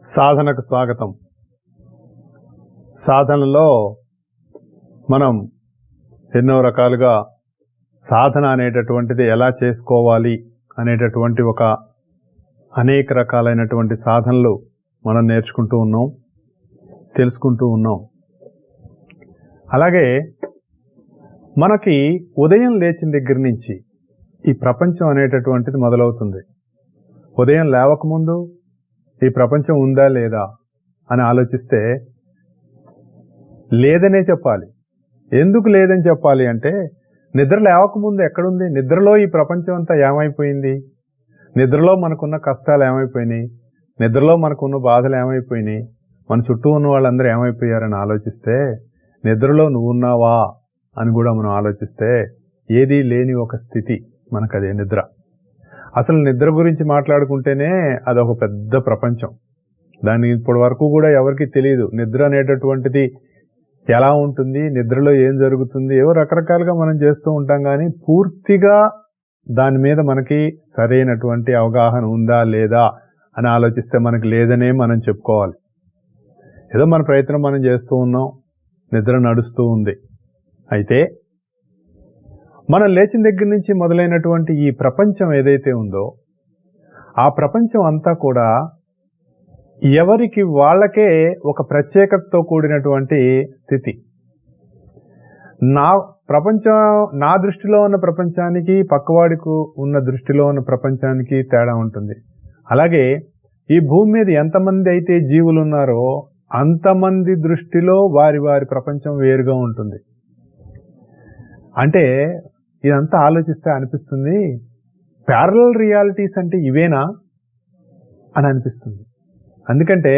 సాధనకు స్వాగతం. సాధనలో మనం ఎన్నో రకాలుగా సాధన అనేటటువంటిది ఎలా చేసుకోవాలి అనేటటువంటి అనేక రకాలైనటువంటి సాధనలు మనం నేర్చుకుంటూ ఉన్నాం, తెలుసుకుంటూ ఉన్నాం. అలాగే మనకి ఉదయం లేచిన దగ్గర నుంచి ఈ ప్రపంచం అనేటటువంటిది మొదలవుతుంది. ఉదయం లేవకముందు ఈ ప్రపంచం ఉందా లేదా అని ఆలోచిస్తే లేదనే చెప్పాలి. ఎందుకు లేదని చెప్పాలి అంటే, నిద్ర లేవకముందు ఎక్కడుంది? నిద్రలో ఈ ప్రపంచం అంతా ఏమైపోయింది? నిద్రలో మనకున్న కష్టాలు ఏమైపోయినాయి? నిద్రలో మనకున్న బాధలు ఏమైపోయినాయి? మన చుట్టూ ఉన్న వాళ్ళందరూ ఏమైపోయారని ఆలోచిస్తే, నిద్రలో నువ్వున్నావా అని కూడా మనం ఆలోచిస్తే ఏదీ లేని ఒక స్థితి మనకదే నిద్ర. అసలు నిద్ర గురించి మాట్లాడుకుంటేనే అదొక పెద్ద ప్రపంచం. దాన్ని ఇప్పటి వరకు కూడా ఎవరికి తెలియదు. నిద్ర అనేటటువంటిది ఎలా ఉంటుంది, నిద్రలో ఏం జరుగుతుంది, ఏవో రకరకాలుగా మనం చేస్తూ ఉంటాం. కానీ పూర్తిగా దాని మీద మనకి సరైనటువంటి అవగాహన ఉందా లేదా అని ఆలోచిస్తే మనకి లేదనే మనం చెప్పుకోవాలి. ఏదో మన ప్రయత్నం మనం చేస్తూ ఉన్నాం, నిద్ర నడుస్తూ ఉంది. అయితే మనం లేచిన దగ్గర నుంచి మొదలైనటువంటి ఈ ప్రపంచం ఏదైతే ఉందో, ఆ ప్రపంచం అంతా కూడా ఎవరికి వాళ్ళకే ఒక ప్రత్యేకతతో కూడినటువంటి స్థితి. నా దృష్టిలో ఉన్న ప్రపంచానికి పక్కవాడికి ఉన్న దృష్టిలో ఉన్న ప్రపంచానికి తేడా ఉంటుంది. అలాగే ఈ భూమి మీద ఎంతమంది అయితే జీవులు ఉన్నారో అంతమంది దృష్టిలో వారి వారి ప్రపంచం వేరుగా ఉంటుంది. అంటే ఇదంతా ఆలోచిస్తే అనిపిస్తుంది, ప్యారలల్ రియాలిటీస్ అంటే ఇవేనా అని అనిపిస్తుంది. ఎందుకంటే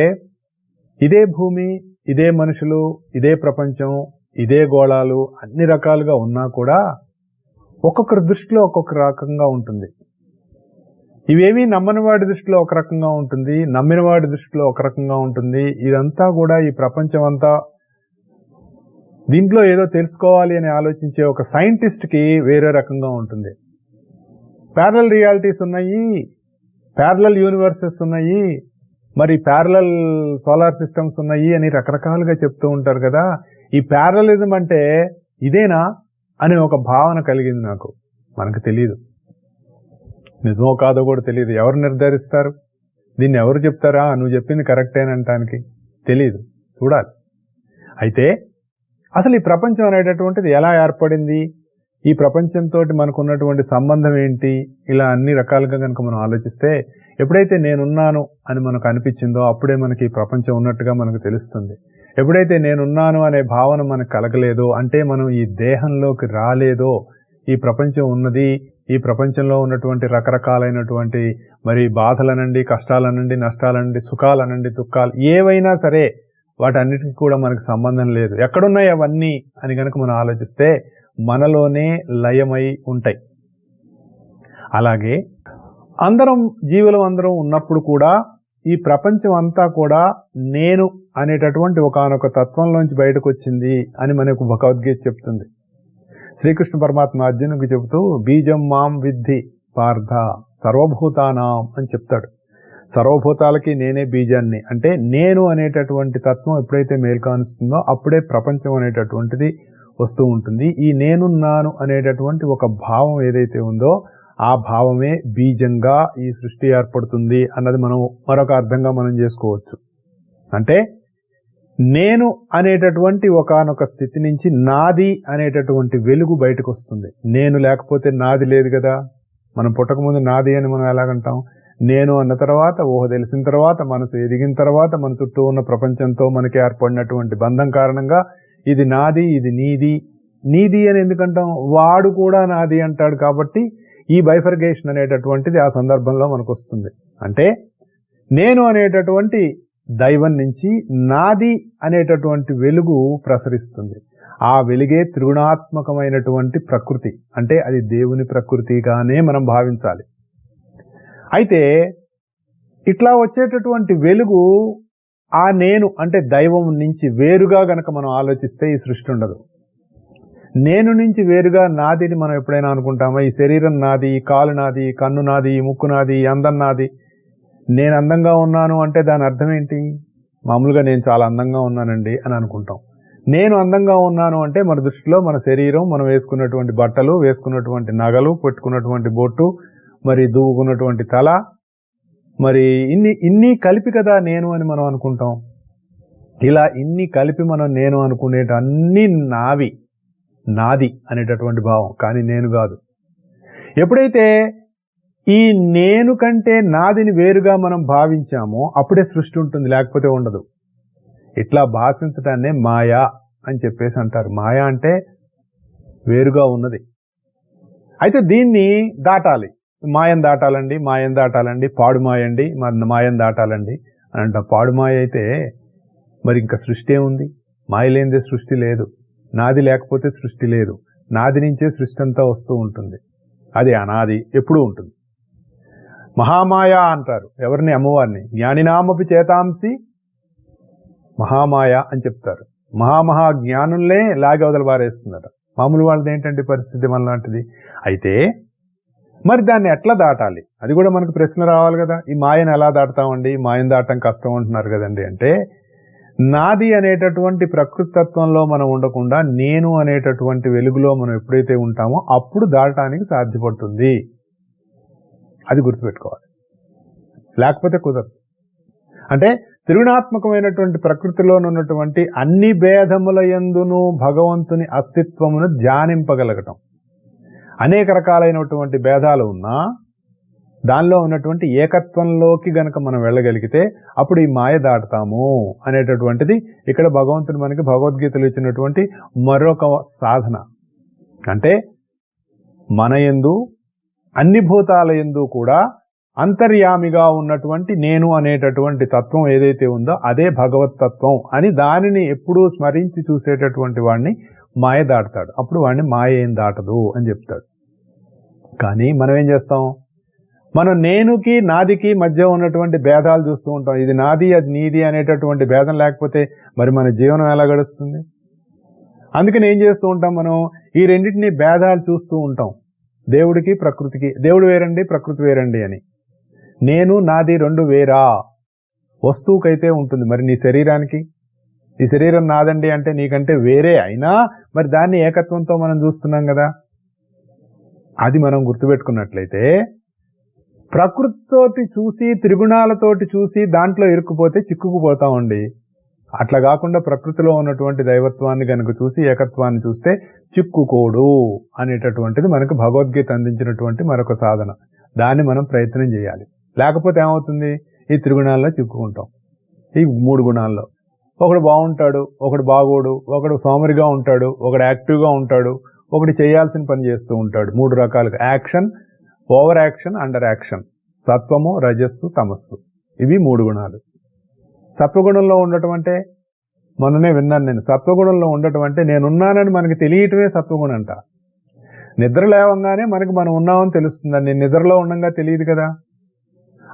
ఇదే భూమి, ఇదే మనుషులు, ఇదే ప్రపంచం, ఇదే గోళాలు అన్ని రకాలుగా ఉన్నా కూడా ఒక్కొక్కరి దృష్టిలో ఒక్కొక్క రకంగా ఉంటుంది. ఇవేమీ నమ్మని వాడి దృష్టిలో ఒక రకంగా ఉంటుంది, నమ్మిన వాడి దృష్టిలో ఒక రకంగా ఉంటుంది. ఇదంతా కూడా ఈ ప్రపంచం అంతా దీంట్లో ఏదో తెలుసుకోవాలి అని ఆలోచించే ఒక సైంటిస్ట్కి వేరే రకంగా ఉంటుంది. ప్యారలల్ రియాలిటీస్ ఉన్నాయి, ప్యారలల్ యూనివర్సెస్ ఉన్నాయి, మరి ప్యారలల్ సోలార్ సిస్టమ్స్ ఉన్నాయి అని రకరకాలుగా చెప్తూ ఉంటారు కదా. ఈ ప్యారలిజం అంటే ఇదేనా అనే ఒక భావన కలిగింది నాకు. మనకు తెలియదు, నిజమో కాదో కూడా తెలియదు. ఎవరు నిర్ధారిస్తారు? దీన్ని ఎవరు చెప్తారా నువ్వు చెప్పింది కరెక్టేనంటానికి? తెలియదు, చూడాలి. అయితే అసలు ఈ ప్రపంచం అనేటటువంటిది ఎలా ఏర్పడింది, ఈ ప్రపంచంతో మనకు ఉన్నటువంటి సంబంధం ఏంటి, ఇలా అన్ని రకాలుగా కనుక మనం ఆలోచిస్తే, ఎప్పుడైతే నేనున్నాను అని మనకు అనిపించిందో అప్పుడే మనకి ఈ ప్రపంచం ఉన్నట్టుగా మనకు తెలుస్తుంది. ఎప్పుడైతే నేనున్నాను అనే భావన మనకు కలగలేదో, అంటే మనం ఈ దేహంలోకి రాలేదో, ఈ ప్రపంచం ఉన్నది, ఈ ప్రపంచంలో ఉన్నటువంటి రకరకాలైనటువంటి మరి బాధలనండి, కష్టాలనండి, నష్టాలనండి, సుఖాలనండి, దుఃఖాలు ఏవైనా సరే వాటన్నిటికీ కూడా మనకు సంబంధం లేదు. ఎక్కడున్నాయి అవన్నీ అని కనుక మనం ఆలోచిస్తే మనలోనే లయమై ఉంటాయి. అలాగే జీవులు అందరం ఉన్నప్పుడు కూడా ఈ ప్రపంచం అంతా కూడా నేను అనేటటువంటి ఒకానొక తత్వంలోంచి బయటకు వచ్చింది అని మనకు భగవద్గీత చెప్తుంది. శ్రీకృష్ణ పరమాత్మ అర్జునుడికి చెబుతూ బీజం మాం విద్ధి పార్థ సర్వభూతానాం అని చెప్తాడు. సర్వభూతాలకి నేనే బీజాన్ని. అంటే నేను అనేటటువంటి తత్వం ఎప్పుడైతే మేల్కానుస్తుందో అప్పుడే ప్రపంచం అనేటటువంటిది వస్తూ ఉంటుంది. ఈ నేనున్నాను అనేటటువంటి ఒక భావం ఏదైతే ఉందో ఆ భావమే బీజంగా ఈ సృష్టి ఏర్పడుతుంది అన్నది మనం మరొక అర్థంగా మనం చేసుకోవచ్చు. అంటే నేను అనేటటువంటి ఒకానొక స్థితి నుంచి నాది అనేటటువంటి వెలుగు బయటకు వస్తుంది. నేను లేకపోతే నాది లేదు కదా. మనం పుట్టకముందు నాది అని మనం ఎలాగంటాం? నేను అన్న తర్వాత, ఊహ తెలిసిన తర్వాత, మనసు ఎదిగిన తర్వాత, మన చుట్టూ ఉన్న ప్రపంచంతో మనకి ఏర్పడినటువంటి బంధం కారణంగా ఇది నాది, ఇది నీది అని ఎందుకంటాం? వాడు కూడా నాది అంటాడు. కాబట్టి ఈ బైఫర్గేషన్ అనేటటువంటిది ఆ సందర్భంలో మనకు వస్తుంది. అంటే నేను అనేటటువంటి దైవం నుంచి నాది అనేటటువంటి వెలుగు ప్రసరిస్తుంది. ఆ వెలుగే త్రిగుణాత్మకమైనటువంటి ప్రకృతి. అంటే అది దేవుని ప్రకృతిగానే మనం భావించాలి. అయితే ఇట్లా వచ్చేటటువంటి వెలుగు ఆ నేను అంటే దైవం నుంచి వేరుగా గనక మనం ఆలోచిస్తే ఈ సృష్టి ఉండదు. నేను నుంచి వేరుగా నాదిని మనం ఎప్పుడైనా అనుకుంటామా? ఈ శరీరం నాది, ఈ కాలు నాది, ఈ కన్ను నాది, ఈ ముక్కు నాది, ఈ అందం నాది, నేను అందంగా ఉన్నాను అంటే దాని అర్థం ఏంటి? మామూలుగా నేను చాలా అందంగా ఉన్నానండి అని అనుకుంటాం. నేను అందంగా ఉన్నాను అంటే మన దృష్టిలో మన శరీరం, మనం వేసుకున్నటువంటి బట్టలు, వేసుకున్నటువంటి నగలు, పెట్టుకున్నటువంటి బొట్టు, మరి దువ్వుకున్నటువంటి తల, మరి ఇన్ని కలిపి కదా నేను అని మనం అనుకుంటాం. ఇలా ఇన్ని కలిపి మనం నేను అనుకునేట అన్ని నాది అనేటటువంటి భావం, కానీ నేను కాదు. ఎప్పుడైతే ఈ నేను కంటే నాదిని వేరుగా మనం భావించామో అప్పుడే సృష్టి ఉంటుంది, లేకపోతే ఉండదు. ఇట్లా భాషించడాన్నే మాయా అని చెప్పేసి అంటారు. మాయా అంటే వేరుగా ఉన్నది. అయితే దీన్ని దాటాలి. మాయం దాటాలండి, పాడుమాయండి, మరి మాయం దాటాలండి అని అంట. పాడుమాయ అయితే మరి ఇంకా సృష్టి ఏముంది? మాయ లేనిదే సృష్టి లేదు, నాది లేకపోతే సృష్టి లేదు. నాది నుంచే సృష్టి అంతా వస్తూ ఉంటుంది. అది అనాది, ఎప్పుడూ ఉంటుంది. మహామాయ అంటారు ఎవరిని? అమ్మవారిని. జ్ఞానినామపి చేతాంసి మహామాయ అని చెప్తారు. మహా జ్ఞానులే లాగి వదలు బారేస్తుందట. మామూలు వాళ్ళది ఏంటంటే పరిస్థితి మనలాంటిది. అయితే మరి దాన్ని ఎట్లా దాటాలి? అది కూడా మనకు ప్రశ్న రావాలి కదా. ఈ మాయను ఎలా దాటతామండి? మాయను దాటం కష్టం అంటున్నారు కదండి. అంటే నాది అనేటటువంటి ప్రకృతి తత్వంలో మనం ఉండకుండా నేను అనేటటువంటి వెలుగులో మనం ఎప్పుడైతే ఉంటామో అప్పుడు దాటడానికి సాధ్యపడుతుంది. అది గుర్తుపెట్టుకోవాలి, లేకపోతే కుదరదు. అంటే త్రిగుణాత్మకమైనటువంటి ప్రకృతిలోనున్నటువంటి అన్ని భేదముల యందును భగవంతుని అస్తిత్వమును ధ్యానింపగలగటం. అనేక రకాలైనటువంటి భేదాలు ఉన్నా దానిలో ఉన్నటువంటి ఏకత్వంలోకి గనక మనం వెళ్ళగలిగితే అప్పుడు ఈ మాయ దాటుతాము అనేటటువంటిది ఇక్కడ భగవంతుడు మనకి భగవద్గీతలో ఇచ్చినటువంటి మరొక సాధన. అంటే మన యందు అన్ని భూతాల యందు కూడా అంతర్యామిగా ఉన్నటువంటి నేను అనేటటువంటి తత్వం ఏదైతే ఉందో అదే భగవత్ తత్వం అని దానిని ఎప్పుడూ స్మరించి చూసేటటువంటి వాడిని మాయ దాటుతాడు. అప్పుడు వాడిని మాయ ఏం దాటదు అని చెప్తాడు. కానీ మనం ఏం చేస్తాం? మనం నేనుకి నాదికి మధ్య ఉన్నటువంటి భేదాలు చూస్తూ ఉంటాం. ఇది నాది, అది నీది అనేటటువంటి భేదం లేకపోతే మరి మన జీవనం ఎలా గడుస్తుంది? అందుకని ఏం చేస్తూ ఉంటాం? మనం ఈ రెండింటినీ భేదాలు చూస్తూ ఉంటాం. దేవుడికి ప్రకృతికి, దేవుడు వేరండి, ప్రకృతి వేరండి అని. నేను నాది రెండు వేరా? వస్తువుకైతే ఉంటుంది, మరి నీ శరీరానికి? ఈ శరీరం నాదండి అంటే నీకంటే వేరే అయినా మరి దాన్ని ఏకత్వంతో మనం చూస్తున్నాం కదా. అది మనం గుర్తుపెట్టుకున్నట్లయితే ప్రకృతితోటి చూసి త్రిగుణాలతోటి చూసి దాంట్లో ఇరుక్కుపోతే చిక్కుకుపోతామండి. అట్లా కాకుండా ప్రకృతిలో ఉన్నటువంటి దైవత్వాన్ని కనుక చూసి ఏకత్వాన్ని చూస్తే చిక్కుకోడు అనేటటువంటిది మనకు భగవద్గీత అందించినటువంటి మరొక సాధన. దాన్ని మనం ప్రయత్నం చేయాలి. లేకపోతే ఏమవుతుంది? ఈ త్రిగుణాల్లో చిక్కుకుంటాం. ఈ మూడు గుణాల్లో ఒకడు బాగుంటాడు, ఒకడు బాగోడు, ఒకడు సోమరిగా ఉంటాడు, ఒకడు యాక్టివ్గా ఉంటాడు, ఒకటి చేయాల్సిన పని చేస్తూ ఉంటాడు. మూడు రకాలుగా action, over action, under action, సత్వము, రజస్సు, తమస్సు. ఇవి మూడు గుణాలు. సత్వగుణంలో ఉండటం అంటే మొన్ననే విన్నాను నేను. సత్వగుణంలో ఉండటం అంటే నేనున్నానని మనకి తెలియటమే సత్వగుణం అంట. నిద్ర లేవంగానే మనకి మనం ఉన్నామని తెలుస్తుందని, నేను నిద్రలో ఉండగా తెలియదు కదా.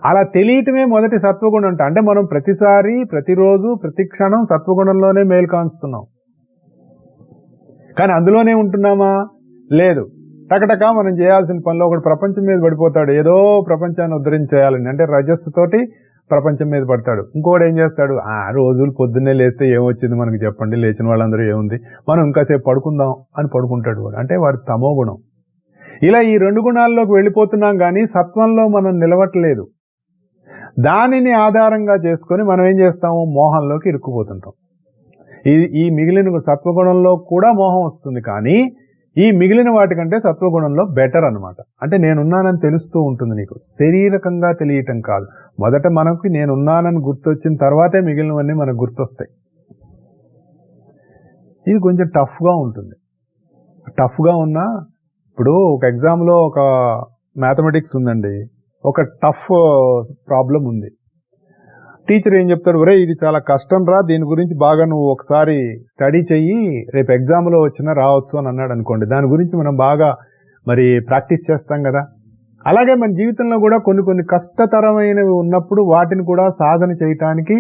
అలా తెలియటమే మొదటి సత్వగుణం అంట. అంటే మనం ప్రతిసారి, ప్రతిరోజు, ప్రతి క్షణం సత్వగుణంలోనే మేలు కాంచుతున్నాం. కానీ అందులోనే ఉంటున్నామా? లేదు. టకటక మనం చేయాల్సిన పనిలో ఒకటి ప్రపంచం మీద పడిపోతాడు, ఏదో ప్రపంచాన్ని ఉద్ధరించేయాలని, అంటే రజస్సుతోటి ప్రపంచం మీద పడతాడు. ఇంకోటి ఏం చేస్తాడు? రోజులు పొద్దున్నే లేస్తే ఏమొచ్చింది మనకు చెప్పండి, లేచిన వాళ్ళందరూ ఏముంది, మనం ఇంకాసేపు పడుకుందాం అని పడుకుంటాడు వాడు. అంటే వారి తమో గుణం. ఇలా ఈ రెండు గుణాల్లోకి వెళ్ళిపోతున్నాం కానీ సత్వంలో మనం నిలవట్లేదు. దానిని ఆధారంగా చేసుకొని మనం ఏం చేస్తాము? మోహంలోకి ఇరుక్కుపోతుంటాం. ఈ మిగిలిన సత్వగుణంలో కూడా మోహం వస్తుంది, కానీ ఈ మిగిలిన వాటికంటే సత్వగుణంలో బెటర్ అన్నమాట. అంటే నేనున్నానని తెలుస్తూ ఉంటుంది నీకు, శరీరకంగా తెలియటం కాదు. మొదట మనకి నేనున్నానని గుర్తొచ్చిన తర్వాతే మిగిలినవన్నీ మనకు గుర్తొస్తాయి. ఇది కొంచెం టఫ్గా ఉంటుంది. టఫ్గా ఉన్నా, ఇప్పుడు ఒక ఎగ్జామ్లో ఒక మ్యాథమెటిక్స్ ఉందండి, ఒక టఫ్ ప్రాబ్లం ఉంది. టీచర్ ఏం చెప్తాడు? ఒరే ఇది చాలా కష్టం రా, దీని గురించి బాగా నువ్వు ఒకసారి స్టడీ చెయ్యి, రేపు ఎగ్జామ్లో వచ్చినా రావచ్చు అని అన్నాడు అనుకోండి. దాని గురించి మనం బాగా మరి ప్రాక్టీస్ చేస్తాం కదా. అలాగే మన జీవితంలో కూడా కొన్ని కొన్ని కష్టతరమైనవి ఉన్నప్పుడు వాటిని కూడా సాధన చేయటానికి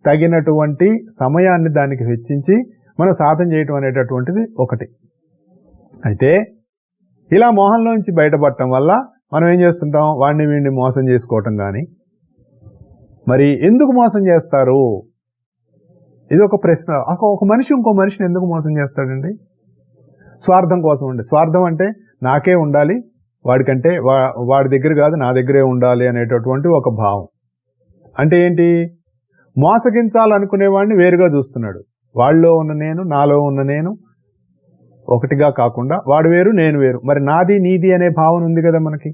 తగినటువంటి సమయాన్ని దానికి వెచ్చించి మనం సాధన చేయటం అనేటటువంటిది ఒకటి. అయితే ఇలా మోహంలోంచి బయటపడటం వల్ల మనం ఏం చేస్తుంటాం? వాడిని వీడిని మోసం చేసుకోవటం కానీ, మరి ఎందుకు మోసం చేస్తారు? ఇది ఒక ప్రశ్న. ఒక మనిషి ఇంకో మనిషిని ఎందుకు మోసం చేస్తాడండి? స్వార్థం కోసం అండి. స్వార్థం అంటే నాకే ఉండాలి, వాడికంటే వాడి దగ్గర కాదు నా దగ్గరే ఉండాలి అనేటటువంటి ఒక భావం. అంటే ఏంటి? మోసగించాలనుకునేవాడిని వేరుగా చూస్తున్నాడు. వాళ్ళలో ఉన్న నేను, నాలో ఉన్న నేను ఒకటిగా కాకుండా వాడు వేరు నేను వేరు. మరి నాది నీది అనే భావన ఉంది కదా మనకి.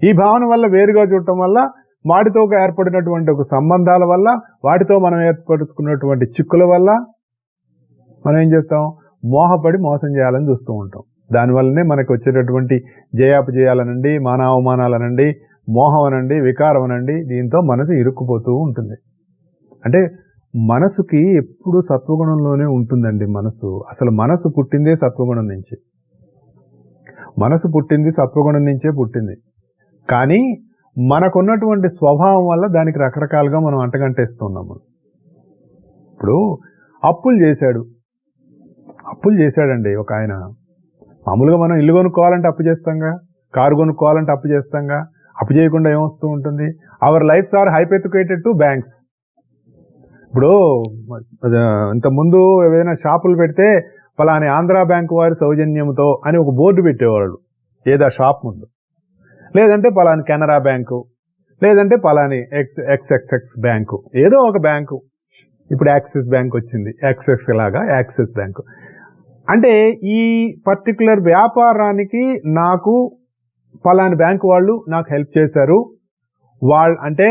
ఈ భావన వల్ల వేరుగా చూడటం వల్ల వాటితో ఏర్పడినటువంటి ఒక సంబంధాల వల్ల, వాటితో మనం ఏర్పరుచుకున్నటువంటి చిక్కుల వల్ల మనం ఏం చేస్తాం? మోహపడి మోసం చేయాలని చూస్తూ ఉంటాం. దానివల్లనే మనకు వచ్చేటటువంటి జయాపజయాలనండి, మానావమానాలనండి, మోహం అనండి, వికారం అనండి, దీంతో మనసు ఇరుక్కుపోతూ ఉంటుంది. అంటే మనసుకి ఎప్పుడు సత్వగుణంలోనే ఉంటుందండి. అసలు మనసు పుట్టిందే సత్వగుణం నుంచి. మనసు పుట్టింది సత్వగుణం నుంచే పుట్టింది. కానీ మనకున్నటువంటి స్వభావం వల్ల దానికి రకరకాలుగా మనం అంటగంటేస్తున్నాము. ఇప్పుడు అప్పులు చేశాడండి ఒక ఆయన. మామూలుగా మనం ఇల్లు కొనుక్కోవాలంటే అప్పు చేస్తాంగా, కారు కొనుక్కోవాలంటే అప్పు చేస్తాంగా. అప్పు చేయకుండా ఏమొస్తూ ఉంటుంది? Our lives are hypothecated to banks. ఇప్పుడు ఇంతకుముందు ఏదైనా షాపులు పెడితే పలాని ఆంధ్ర బ్యాంక్ వారి సౌజన్యంతో అని ఒక బోర్డు పెట్టేవాళ్ళు ఏదో షాప్ ముందు. లేదంటే పలాని కెనరా బ్యాంకు, లేదంటే పలాని ఎక్స్ఎక్స్ఎక్స్ బ్యాంకు, ఏదో ఒక బ్యాంకు. ఇప్పుడు యాక్సిస్ బ్యాంక్ వచ్చింది, యాక్సిస్ లాగా యాక్సిస్ బ్యాంకు. అంటే ఈ పర్టికులర్ వ్యాపారానికి నాకు పలాని బ్యాంకు వాళ్ళు నాకు హెల్ప్ చేశారు. అంటే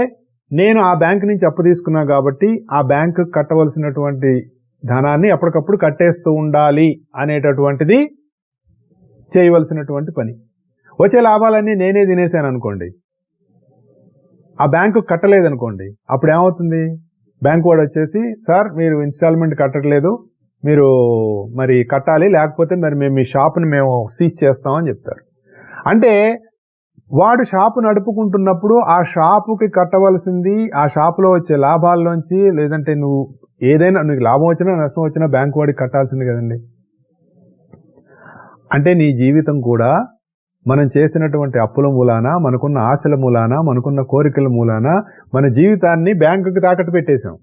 నేను ఆ బ్యాంక్ నుంచి అప్పు తీసుకున్నా కాబట్టి ఆ బ్యాంకు కట్టవలసినటువంటి ధనాన్ని అప్పటికప్పుడు కట్టేస్తూ ఉండాలి అనేటటువంటిది చేయవలసినటువంటి పని. వచ్చే లాభాలన్నీ నేనే తినేశాను అనుకోండి, ఆ బ్యాంకు కట్టలేదనుకోండి, అప్పుడు ఏమవుతుంది? బ్యాంకు వాడు వచ్చేసి, సార్ మీరు ఇన్స్టాల్మెంట్ కట్టట్లేదు, మీరు మరి కట్టాలి, లేకపోతే మరి మేము మీ షాప్ని మేము సీజ్ చేస్తామని చెప్తారు. అంటే వాడు షాపు నడుపుకుంటున్నప్పుడు ఆ షాపుకి కట్టవలసింది, ఆ షాపులో వచ్చే లాభాల్లోంచి, లేదంటే నువ్వు ఏదైనా నీకు లాభం వచ్చినా నష్టం వచ్చినా బ్యాంకు వాడికి కట్టాల్సింది కదండి. అంటే నీ జీవితం కూడా మనం చేసినటువంటి అప్పుల మూలాన, మనకున్న ఆశల మూలాన, మనకున్న కోరికల మూలాన మన జీవితాన్ని బ్యాంకుకి తాకట్టు పెట్టేశాం.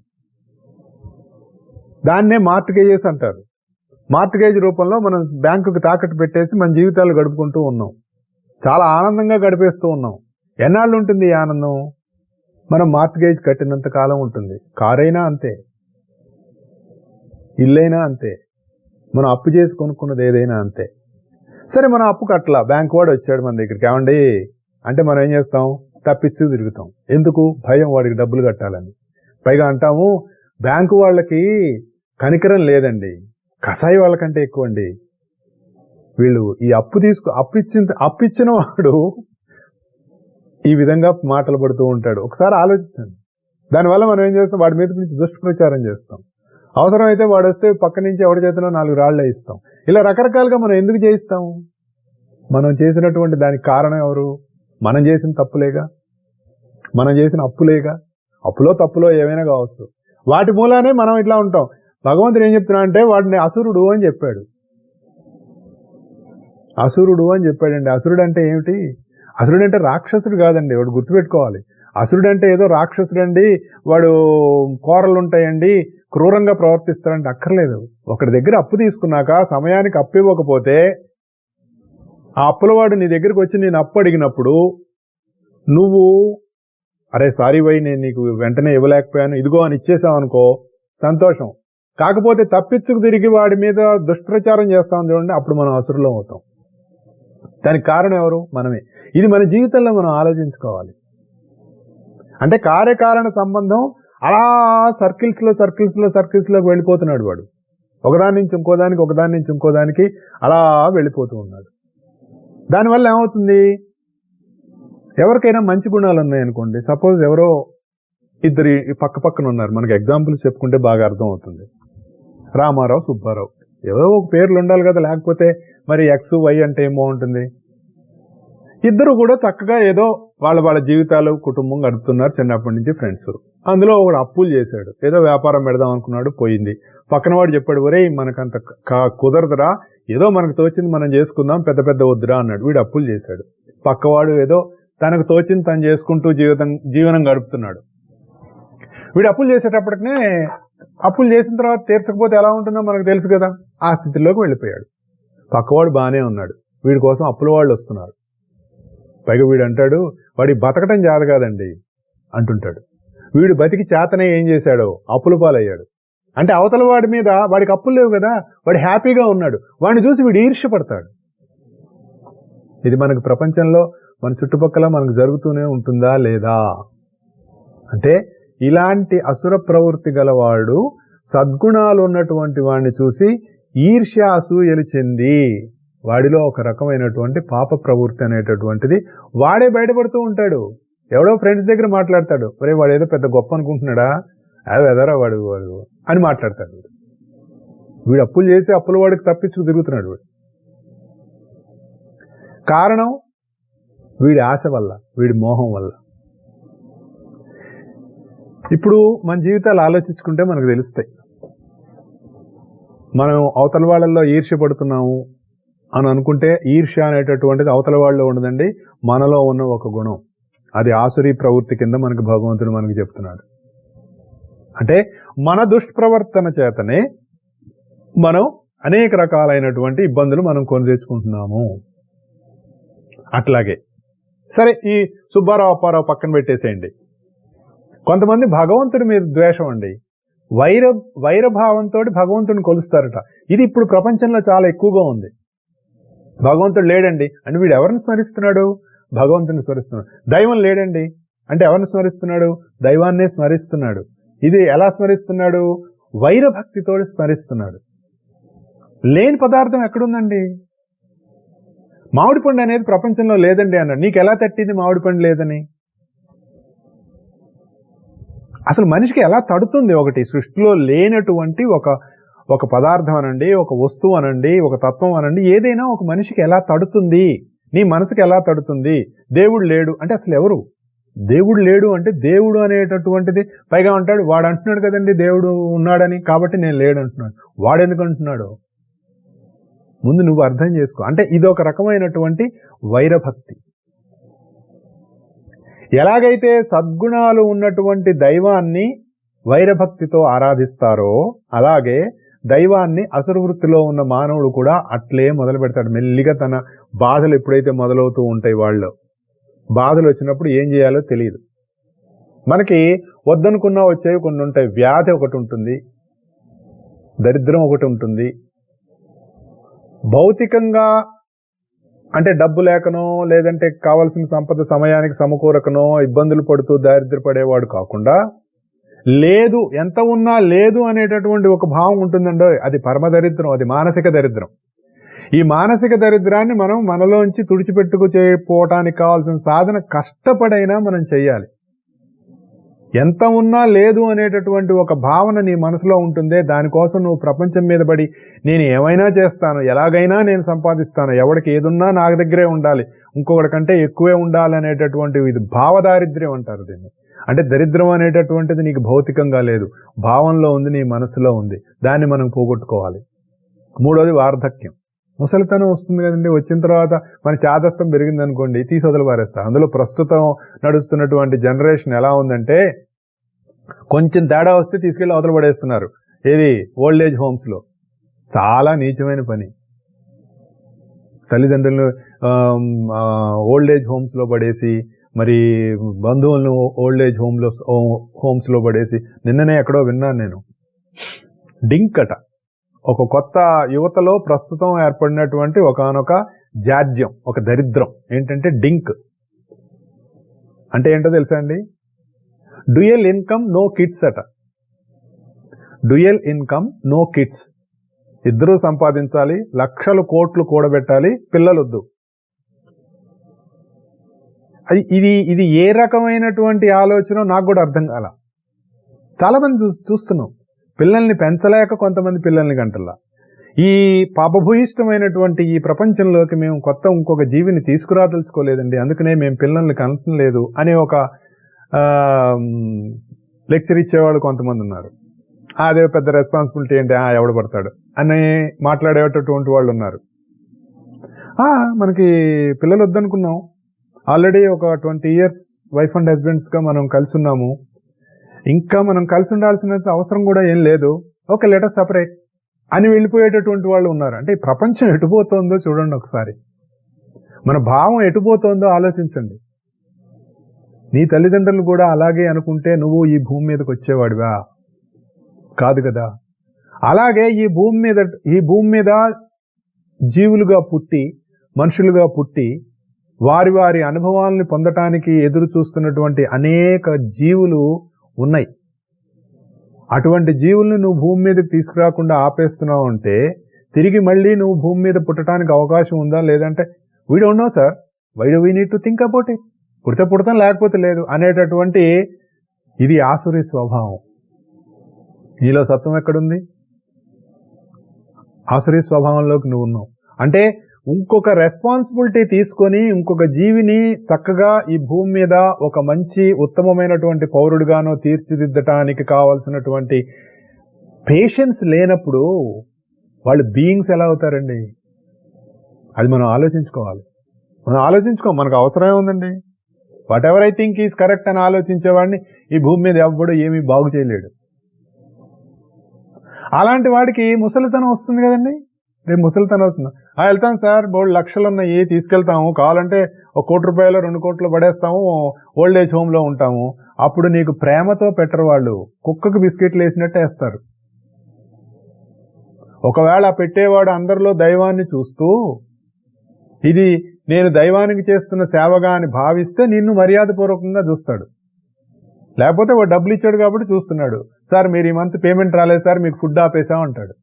దాన్నే మార్ట్గేజెస్ అంటారు. మార్ట్గేజ్ రూపంలో మనం బ్యాంకుకి తాకట్టు పెట్టేసి మన జీవితాలు గడుపుకుంటూ ఉన్నాం. చాలా ఆనందంగా గడిపేస్తూ ఉన్నాం. ఎన్నాళ్ళు ఉంటుంది ఈ ఆనందం? మనం మార్ట్గేజ్ కట్టినంత కాలం ఉంటుంది. కారైనా అంతే, ఇల్లైనా అంతే, మనం అప్పు చేసి కొనుక్కున్నది ఏదైనా అంతే. సరే, మనం అప్పు కట్టలా, బ్యాంకు వాడు వచ్చాడు మన దగ్గరికి, ఏమండి అంటే మనం ఏం చేస్తాం? తప్పించు తిరుగుతాం. ఎందుకు? భయం, వాడికి డబ్బులు కట్టాలని. పైగా అంటాము, బ్యాంకు వాళ్ళకి కనికరం లేదండి, కసాయి వాళ్ళకంటే ఎక్కువ అండి వీళ్ళు. ఈ అప్పిచ్చిన వాడు ఈ విధంగా మాటలు పడుతూ ఉంటాడు. ఒకసారి ఆలోచించండి. దానివల్ల మనం ఏం చేస్తాం? వాడి మీద నుంచి దుష్ప్రచారం చేస్తాం. అవసరమైతే వాడు వస్తే పక్క నుంచి ఎవరి చేతిలో 4 రాళ్లు వేయిస్తాం. ఇలా రకరకాలుగా మనం ఎందుకు చేయిస్తాం? మనం చేసినటువంటి దానికి కారణం ఎవరు? మనం చేసిన తప్పులేగా, మనం చేసిన అప్పులేగా. అప్పులో తప్పులో ఏమైనా కావచ్చు, వాటి మూలానే మనం ఇట్లా ఉంటాం. భగవంతుడు ఏం చెప్తున్నా అంటే వాడిని అసురుడు అని చెప్పాడు. అసురుడు అని చెప్పాడండి. అసురుడు అంటే ఏమిటి? అసురుడు అంటే రాక్షసుడు కాదండి, వాడు గుర్తుపెట్టుకోవాలి. అసురుడు అంటే ఏదో రాక్షసుడండి, వాడు కోరలు ఉంటాయండి, క్రూరంగా ప్రవర్తిస్తాడంటే అక్కర్లేదు. ఒకటి దగ్గర అప్పు తీసుకున్నాక సమయానికి అప్పు ఇవ్వకపోతే ఆ అప్పులవాడు నీ దగ్గరికి వచ్చి నేను అప్పు అడిగినప్పుడు నువ్వు అరే సారీ భయ్, నేను నీకు వెంటనే ఇవ్వలేకపోయాను, ఇదిగో అని ఇచ్చేసావు అనుకో, సంతోషం. కాకపోతే తప్పించుకు తిరిగి వాడి మీద దుష్ప్రచారం చేస్తాం చూడండి, అప్పుడు మనం అసురులం అవుతాం. దానికి కారణం ఎవరు? మనమే. ఇది మన జీవితంలో మనం ఆలోచించుకోవాలి. అంటే కార్యకారణ సంబంధం అలా సర్కిల్స్లోకి వెళ్ళిపోతున్నాడు వాడు. ఒకదాని నుంచి ఇంకోదానికి, ఒకదాని నుంచి ఇంకోదానికి అలా వెళ్ళిపోతూ ఉన్నాడు. దానివల్ల ఏమవుతుంది? ఎవరికైనా మంచి గుణాలు ఉన్నాయనుకోండి, సపోజ్ ఎవరో ఇద్దరు పక్కన ఉన్నారు, మనకి ఎగ్జాంపుల్స్ చెప్పుకుంటే బాగా అర్థం అవుతుంది. రామారావు, సుబ్బారావు, ఏదో ఒక పేర్లు ఉండాలి కదా, లేకపోతే మరి ఎక్స్ వై అంటే ఏం బాగుంటుంది? ఇద్దరు కూడా చక్కగా ఏదో వాళ్ళ జీవితాలు, కుటుంబం గడుపుతున్నారు, చిన్నప్పటి నుంచి ఫ్రెండ్స్. అందులో ఒకడు అప్పులు చేశాడు, ఏదో వ్యాపారం పెడదాం అనుకున్నాడు, పోయింది. పక్కన వాడు చెప్పాడు, ఒరేయ్ మనకంత కుదరదురా, ఏదో మనకు తోచింది మనం చేసుకుందాం, పెద్ద వద్దురా అన్నాడు. వీడు అప్పులు చేశాడు. పక్కవాడు ఏదో తనకు తోచింది తను చేసుకుంటూ జీవనం గడుపుతున్నాడు. వీడు అప్పులు చేసేటప్పటికనే అప్పులు చేసిన తర్వాత తీర్చకపోతే ఎలా ఉంటుందో మనకు తెలుసు కదా, ఆ స్థితిలోకి వెళ్ళిపోయాడు. పక్కవాడు బాగానే ఉన్నాడు, వీడి కోసం అప్పుల వాళ్ళు వస్తున్నారు. పైగా వీడు అంటాడు వాడి బతకటం చేత కాదండి అంటుంటాడు. వీడు బతికి చేతనే ఏం చేశాడో అప్పుల పాలయ్యాడు. అంటే అవతల వాడి మీద వాడికి అప్పులు లేవు కదా, వాడు హ్యాపీగా ఉన్నాడు, వాడిని చూసి వీడు ఈర్ష్యపడతాడు. ఇది మనకు ప్రపంచంలో మన చుట్టుపక్కల మనకు జరుగుతూనే ఉంటుందా లేదా అంటే, ఇలాంటి అసుర ప్రవృత్తి గలవాడు సద్గుణాలు ఉన్నటువంటి వాడిని చూసి ఈర్ష్య అసూయలు చెంది వాడిలో ఒక రకమైనటువంటి పాప ప్రవృత్తి అనేటటువంటిది వాడే బయటపడుతూ ఉంటాడు. ఎవడో ఫ్రెండ్స్ దగ్గర మాట్లాడతాడు, ఒరే వాడు ఏదో పెద్ద గొప్ప అనుకుంటున్నాడా, అవి ఎదరా వాడు వాడు అని మాట్లాడతాడు. వీడు అప్పులు చేసి అప్పుల వాడికి తప్పించు తిరుగుతున్నాడు. వీడు కారణం వీడి ఆశ వల్ల, వీడి మోహం వల్ల. ఇప్పుడు మన జీవితాలు ఆలోచించుకుంటే మనకు తెలుస్తాయి. మనం అవతల వాళ్ళల్లో ఈర్ష్య పడుతున్నాము అని అనుకుంటే, ఈర్ష్య అనేటటువంటిది అవతల వాళ్ళలో ఉండదండి, మనలో ఉన్న ఒక గుణం. అది ఆసురీ ప్రవృత్తి కింద మనకు భగవంతుడు మనకు చెప్తున్నాడు. అంటే మన దుష్ప్రవర్తన చేతనే మనం అనేక రకాలైనటువంటి ఇబ్బందులు మనం కొని తెచ్చుకుంటున్నాము. అట్లాగే సరే, ఈ సుబ్బారావు అప్పారావు పక్కన పెట్టేసేయండి. కొంతమంది భగవంతుడి మీద ద్వేషం అండి, వైరభావంతో భగవంతుడిని కొలుస్తారట. ఇది ఇప్పుడు ప్రపంచంలో చాలా ఎక్కువగా ఉంది. భగవంతుడు లేడండి అంటే వీడు ఎవరిని స్మరిస్తున్నాడు? భగవంతుని స్మరిస్తున్నాడు. దైవం లేడండి అంటే ఎవరిని స్మరిస్తున్నాడు? దైవాన్నే స్మరిస్తున్నాడు. ఇది ఎలా స్మరిస్తున్నాడు? వైరభక్తితో స్మరిస్తున్నాడు. లేని పదార్థం ఎక్కడుందండి? మామిడి పండు అనేది ప్రపంచంలో లేదండి అన్నాడు. నీకు ఎలా తట్టింది మామిడి పండు లేదని? అసలు మనిషికి ఎలా తడుతుంది? ఒకటి సృష్టిలో లేనటువంటి ఒక పదార్థం అనండి, ఒక వస్తువు అనండి, ఒక తత్వం అనండి, ఏదైనా ఒక మనిషికి ఎలా తడుతుంది? నీ మనసుకి ఎలా తడుతుంది? దేవుడు లేడు అంటే అసలు ఎవరు? దేవుడు లేడు అంటే దేవుడు అనేటటువంటిది పైగా అంటాడు, వాడు అంటున్నాడు కదండి దేవుడు ఉన్నాడని, కాబట్టి నేను లేడు అంటున్నాడు. వాడు ఎందుకు అంటున్నాడు? ముందు నువ్వు అర్థం చేసుకో. అంటే ఇదొక రకమైనటువంటి వైరభక్తి. ఎలాగైతే సద్గుణాలు ఉన్నటువంటి దైవాన్ని వైరభక్తితో ఆరాధిస్తారో, అలాగే దైవాన్ని అసురవృత్తిలో ఉన్న మానవుడు కూడా అట్లే మొదలు పెడతాడు. మెల్లిగా తన బాధలు ఎప్పుడైతే మొదలవుతూ ఉంటాయి, వాళ్ళు బాధలు వచ్చినప్పుడు ఏం చేయాలో తెలియదు. మనకి వద్దనుకున్నా వచ్చేవి కొన్ని ఉంటాయి. వ్యాధి ఒకటి ఉంటుంది, దరిద్రం ఒకటి ఉంటుంది. భౌతికంగా అంటే డబ్బు లేకనో, లేదంటే కావలసిన సంపద సమయానికి సమకూరకనో ఇబ్బందులు పడుతూ దారిద్ర్యపడేవాడు కాకుండా, లేదు ఎంత ఉన్నా లేదు అనేటటువంటి ఒక భావం ఉంటుందండో, అది పరమ దరిద్రం, అది మానసిక దరిద్రం. ఈ మానసిక దరిద్రాన్ని మనం మనలోంచి తుడిచిపెట్టుకు చేయకపోవటానికి కావాల్సిన సాధన కష్టపడైనా మనం చెయ్యాలి. ఎంత ఉన్నా లేదు అనేటటువంటి ఒక భావన నీ మనసులో ఉంటుందే, దానికోసం నువ్వు ప్రపంచం మీద పడి నేను ఏమైనా చేస్తాను, ఎలాగైనా నేను సంపాదిస్తాను, ఎవరికి ఏదున్నా నా దగ్గరే ఉండాలి, ఇంకొకటి కంటే ఎక్కువే ఉండాలి అనేటటువంటి ఇది భావదారిద్ర్యం అంటారు దీన్ని. అంటే దరిద్రం అనేటటువంటిది నీకు భౌతికంగా లేదు, భావంలో ఉంది, నీ మనసులో ఉంది. దాన్ని మనం పోగొట్టుకోవాలి. మూడోది వార్ధక్యం. ముసలితనం వస్తుంది కదండి. వచ్చిన తర్వాత మన చాదస్తం పెరిగింది అనుకోండి, తీసి వదిలి పారేస్తారు. అందులో ప్రస్తుతం నడుస్తున్నటువంటి జనరేషన్ ఎలా ఉందంటే, కొంచెం తేడా వస్తే తీసుకెళ్లి అవతల పడేస్తున్నారు. ఏది? ఓల్డ్ ఏజ్ హోమ్స్ లో. చాలా నీచమైన పని. తల్లిదండ్రులను ఓల్డ్ ఏజ్ హోమ్స్ లో పడేసి, మరి బంధువులను ఓల్డ్ ఏజ్ హోమ్స్ లో పడేసి, నిన్ననే ఎక్కడో విన్నాను నేను, డింక్ అట. ఒక కొత్త యువతలో ప్రస్తుతం ఏర్పడినటువంటి ఒకనొక జాడ్యం, ఒక దరిద్రం ఏంటంటే డింక్ అంటే ఏంటో తెలుసా అండి? డ్యూయల్ ఇన్కమ్ నో కిడ్స్ అట. Dual income no kids. ఇద్దరూ సంపాదించాలి, లక్షలు కోట్లు కూడబెట్టాలి, పిల్లలొద్దు. ఇది ఏ రకమైనటువంటి ఆలోచన నాకు కూడా అర్థం కాల. చాలా మంది చూస్తున్నాం, పిల్లల్ని పెంచలేక కొంతమంది పిల్లల్ని గంటల్లా. ఈ పాపభూయిష్టమైనటువంటి ఈ ప్రపంచంలోకి మేము ఇంకొక జీవిని తీసుకురాదలుచుకోలేదండి, అందుకనే మేము పిల్లల్ని కనటం లేదు అనే ఒక లెక్చర్ ఇచ్చేవాళ్ళు కొంతమంది ఉన్నారు. అదే పెద్ద రెస్పాన్సిబిలిటీ ఏంటి, ఎవడు పడతాడు అని మాట్లాడేటటువంటి వాళ్ళు ఉన్నారు. మనకి పిల్లలు వద్దనుకున్నాం, ఆల్రెడీ ఒక 20 years వైఫ్ అండ్ హస్బెండ్స్ గా మనం కలిసి ఉన్నాము. ఇంకా మనం కలిసి ఉండాల్సిన అవసరం కూడా ఏం లేదు, ఓకే లెట్ us సెపరేట్ అని వెళ్ళిపోయేటటువంటి వాళ్ళు ఉన్నారు. అంటే ఈ ప్రపంచం ఎటుపోతుందో చూడండి ఒకసారి, మన భావం ఎటుపోతుందో ఆలోచించండి. నీ తల్లిదండ్రులు కూడా అలాగే అనుకుంటే నువ్వు ఈ భూమి మీదకి వచ్చేవాడివా? కాదు కదా. అలాగే ఈ భూమి మీద జీవులుగా పుట్టి, మనుషులుగా పుట్టి, వారి వారి అనుభవాలను పొందటానికి ఎదురు చూస్తున్నటువంటి అనేక జీవులు ఉన్నాయి. అటువంటి జీవుల్ని నువ్వు భూమి మీదకి తీసుకురాకుండా ఆపేస్తున్నావు అంటే తిరిగి మళ్ళీ నువ్వు భూమి మీద పుట్టడానికి అవకాశం ఉందా? లేదంటే we don't know sir, why do we need to think about it, పుడతాం లేకపోతే లేదు అనేటటువంటి ఇది ఆసురీ స్వభావం. నీలో సత్వం ఎక్కడుంది? ఆసురీ స్వభావంలోకి నువ్వు ఉన్నావు. అంటే ఇంకొక రెస్పాన్సిబిలిటీ తీసుకొని ఇంకొక జీవిని చక్కగా ఈ భూమి మీద ఒక మంచి ఉత్తమమైనటువంటి పౌరుడిగానో తీర్చిదిద్దటానికి కావాల్సినటువంటి పేషెన్స్ లేనప్పుడు వాళ్ళు బీయింగ్స్ ఎలా అవుతారండి? అది మనం ఆలోచించుకోవాలి. మనకు అవసరమే ఉందండి. What ever I think is correct అని ఆలోచించేవాడిని ఈ భూమి మీద ఎవ్వడు ఏమీ బాగు చేయలేడు. అలాంటి వాడికి ముసలితనం వస్తుంది కదండి. రేపు ముసలితనం వస్తుంది, వెళ్తాం సార్, బోల్డ్ లక్షలు ఉన్నాయి, తీసుకెళ్తాము, కావాలంటే 1 కోటి రూపాయలు 2 కోట్లు పడేస్తాము, ఓల్డ్ ఏజ్ హోమ్లో ఉంటాము. అప్పుడు నీకు ప్రేమతో పెట్టరు వాళ్ళు, కుక్కకు బిస్కెట్లు వేసినట్టు వేస్తారు. ఒకవేళ పెట్టేవాడు అందరిలో దైవాన్ని చూస్తూ ఇది నేను దైవానికి చేస్తున్న సేవగా అని భావిస్తే నిన్ను మర్యాదపూర్వకంగా చూస్తాడు. లేకపోతే వాడు డబ్బులు ఇచ్చాడు కాబట్టి చూస్తున్నాడు, సార్ మీరు ఈ మంత్ పేమెంట్ రాలేదు సార్, మీకు ఫుడ్ ఆపేసాం అంటాడు.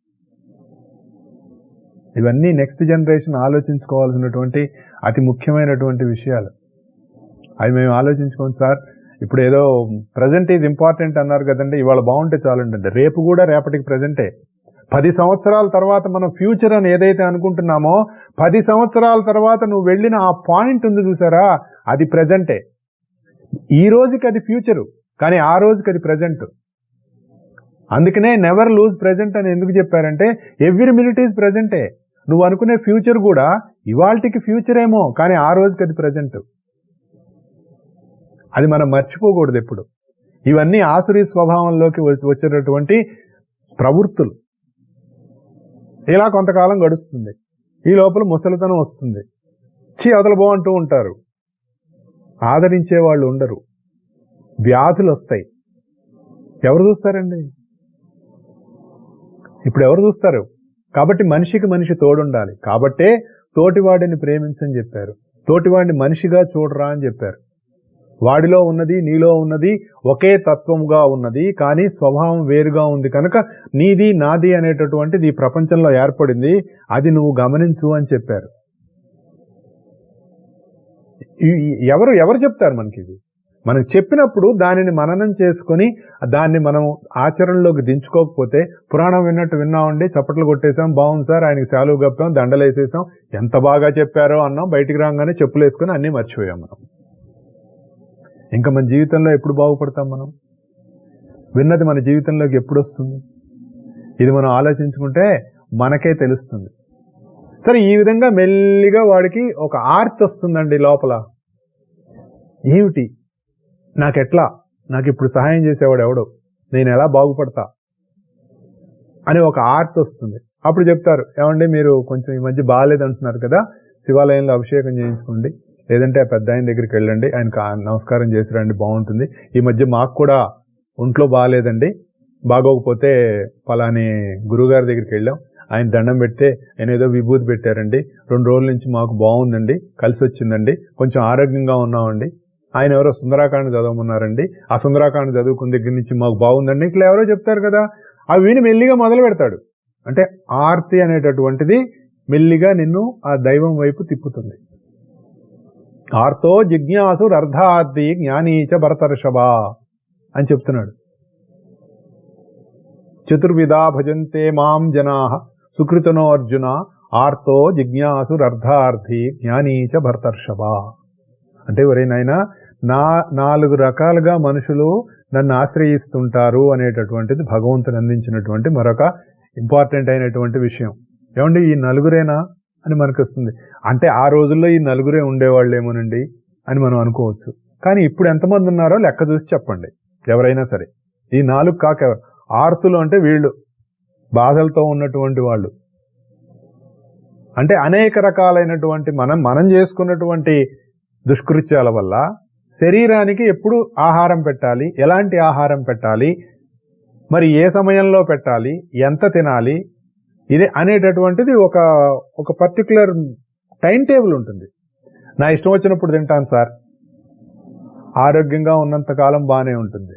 ఇవన్నీ నెక్స్ట్ జనరేషన్ ఆలోచించుకోవాల్సినటువంటి అతి ముఖ్యమైనటువంటి విషయాలు. అవి మేము ఆలోచించుకోండి సార్. ఇప్పుడు ఏదో ప్రజెంట్ ఈజ్ ఇంపార్టెంట్ అన్నారు కదండి, ఇవాళ బాగుంటే చాలండి. రేపు కూడా రేపటికి ప్రజెంటే. 10 సంవత్సరాల తర్వాత మనం ఫ్యూచర్ అని ఏదైతే అనుకుంటున్నామో 10 సంవత్సరాల తర్వాత నువ్వు వెళ్ళిన ఆ పాయింట్ ఉంది చూసారా, అది ప్రజెంటే. ఈ రోజుకి అది ఫ్యూచరు, కానీ ఆ రోజుకి అది ప్రజెంట్. అందుకనే నెవర్ లూజ్ ప్రజెంట్ అని ఎందుకు చెప్పారంటే ఎవ్రీ మినిట్ ఈజ్ ప్రజెంటే. నువ్వు అనుకునే ఫ్యూచర్ కూడా ఇవాళకి ఫ్యూచర్ ఏమో, కానీ ఆ రోజుకి అది ప్రజెంట్. అది మనం మర్చిపోకూడదు ఎప్పుడు. ఇవన్నీ ఆసురీ స్వభావంలోకి వచ్చేటటువంటి ప్రవృత్తులు. ఇలా కొంతకాలం గడుస్తుంది, ఈ లోపల ముసలితనం వస్తుంది, అవతల బాగుంటూ ఉంటారు, ఆదరించే వాళ్ళు ఉండరు, వ్యాధులు వస్తాయి. ఎవరు చూస్తారండి? ఇప్పుడు ఎవరు చూస్తారు? కాబట్టి మనిషికి మనిషి తోడుండాలి. కాబట్టే తోటివాడిని ప్రేమించని చెప్పారు, తోటివాడిని మనిషిగా చూడరా అని చెప్పారు. వాడిలో ఉన్నది నీలో ఉన్నది ఒకే తత్వముగా ఉన్నది, కానీ స్వభావం వేరుగా ఉంది కనుక నీది నాది అనేటటువంటిది ఈ ప్రపంచంలో ఏర్పడింది, అది నువ్వు గమనించు అని చెప్పారు. ఎవరు చెప్తారు మనకి? ఇది మనం చెప్పినప్పుడు దానిని మననం చేసుకొని దాన్ని మనం ఆచరణలోకి దించుకోకపోతే, పురాణం విన్నట్టు విన్నామండి, చప్పట్లు కొట్టేసాం, బాగుంది సార్, ఆయనకి శాలువు కప్పాం, దండలు వేసేసాం, ఎంత బాగా చెప్పారో అన్నాం, బయటికి రాగానే చెప్పులు వేసుకొని అన్నీ మర్చిపోయాం మనం. ఇంకా మన జీవితంలో ఎప్పుడు బాగుపడతాం? మనం విన్నది మన జీవితంలోకి ఎప్పుడు వస్తుంది? ఇది మనం ఆలోచించుకుంటే మనకే తెలుస్తుంది. సరే, ఈ విధంగా మెల్లిగా వాడికి ఒక ఆర్తి వస్తుందండి లోపల. ఏమిటి, నాకు ఇప్పుడు సహాయం చేసేవాడు ఎవడో, నేను ఎలా బాగుపడతా అని ఒక ఆర్తి వస్తుంది. అప్పుడు చెప్తారు, ఏమండి మీరు కొంచెం ఈ మధ్య బాగాలేదంటున్నారు కదా, శివాలయంలో అభిషేకం చేయించుకోండి, లేదంటే ఆ పెద్ద ఆయన దగ్గరికి వెళ్ళండి, ఆయనకు నమస్కారం చేసి రండి, బాగుంటుంది. ఈ మధ్య మాకు కూడా ఒంట్లో బాగాలేదండి, బాగోకపోతే పలాని గురువుగారి దగ్గరికి వెళ్ళాం, ఆయన దండం పెడితే ఆయన ఏదో విభూతి పెట్టారండి, 2 రోజుల నుంచి మాకు బాగుందండి, కలిసి వచ్చిందండి, కొంచెం ఆరోగ్యంగా ఉన్నామండి. ఆయన ఎవరో సుందరాకాండ చదవమన్నారండి, ఆ సుందరాకాండ చదువుకున్న దగ్గర నుంచి మాకు బాగుందండి, ఇట్లా ఎవరో చెప్తారు కదా. అవి విని మెల్లిగా మొదలు పెడతాడు. అంటే ఆర్తి అనేటటువంటిది మెల్లిగా నిన్ను ఆ దైవం వైపు తిప్పుతుంది. ఆర్తో జిజ్ఞాసు అర్ధార్థి జ్ఞానీచ భరతర్షభ అని చెప్తున్నాడు. చతుర్విధా భజంతే మాం జనాః సుకృతనో అర్జున ఆర్తో జిజ్ఞాసు అర్ధార్థి జ్ఞానీచ భరతర్షభ. అంటే ఎవరైనా 4 రకాలుగా మనుషులు నన్ను ఆశ్రయిస్తుంటారు అనేటటువంటిది భగవంతుని అందించినటువంటి మరొక ఇంపార్టెంట్ అయినటువంటి విషయం. ఏమండి ఈ 4రేనా అని మనకు వస్తుంది. అంటే ఆ రోజుల్లో ఈ 4రే ఉండేవాళ్ళేమోనండి అని మనం అనుకోవచ్చు. కానీ ఇప్పుడు ఎంతమంది ఉన్నారో లెక్క చూసి చెప్పండి ఎవరైనా సరే. ఈ 4 కాక ఆర్తులు అంటే వీళ్ళు బాధలతో ఉన్నటువంటి వాళ్ళు. అంటే అనేక రకాలైనటువంటి మనం చేసుకున్నటువంటి దుష్కృత్యాల వల్ల శరీరానికి ఎప్పుడు ఆహారం పెట్టాలి, ఎలాంటి ఆహారం పెట్టాలి, మరి ఏ సమయంలో పెట్టాలి, ఎంత తినాలి, ఇది అనేటటువంటిది ఒక పర్టికులర్ టైం టేబుల్ ఉంటుంది. నా ఇష్టం వచ్చినప్పుడు తింటాను సార్, ఆరోగ్యంగా ఉన్నంతకాలం బాగానే ఉంటుంది.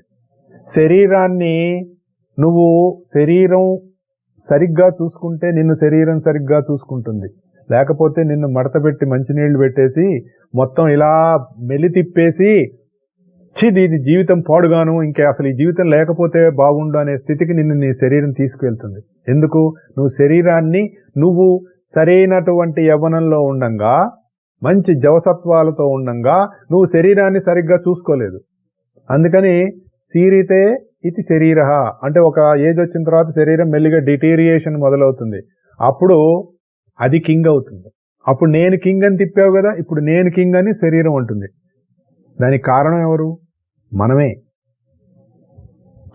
శరీరం సరిగ్గా చూసుకుంటే నిన్ను శరీరం సరిగ్గా చూసుకుంటుంది. లేకపోతే నిన్ను మడత పెట్టి మంచినీళ్లు పెట్టేసి మొత్తం ఇలా మెలి తిప్పేసి ఇది జీవితం పాడుగాను, ఇంకా అసలు ఈ జీవితం లేకపోతే బాగుండు అనే స్థితికి నిన్ను నీ శరీరం తీసుకువెళ్తుంది. ఎందుకు? నువ్వు శరీరాన్ని నువ్వు సరైనటువంటి యవ్వనంలో ఉండంగా, మంచి జవసత్వాలతో ఉండంగా నువ్వు శరీరాన్ని సరిగ్గా చూసుకోలేదు. అందుకని శీరితే ఇది శరీర అంటే ఒక ఏజ్ వచ్చిన తర్వాత శరీరం మెల్లిగా డిటీరియేషన్ మొదలవుతుంది. అప్పుడు అది కింగ్ అవుతుంది. అప్పుడు నేను కింగ్ అని తిప్పావు కదా, ఇప్పుడు నేను కింగ్ అని శరీరం ఉంటుంది. దానికి కారణం ఎవరు? మనమే.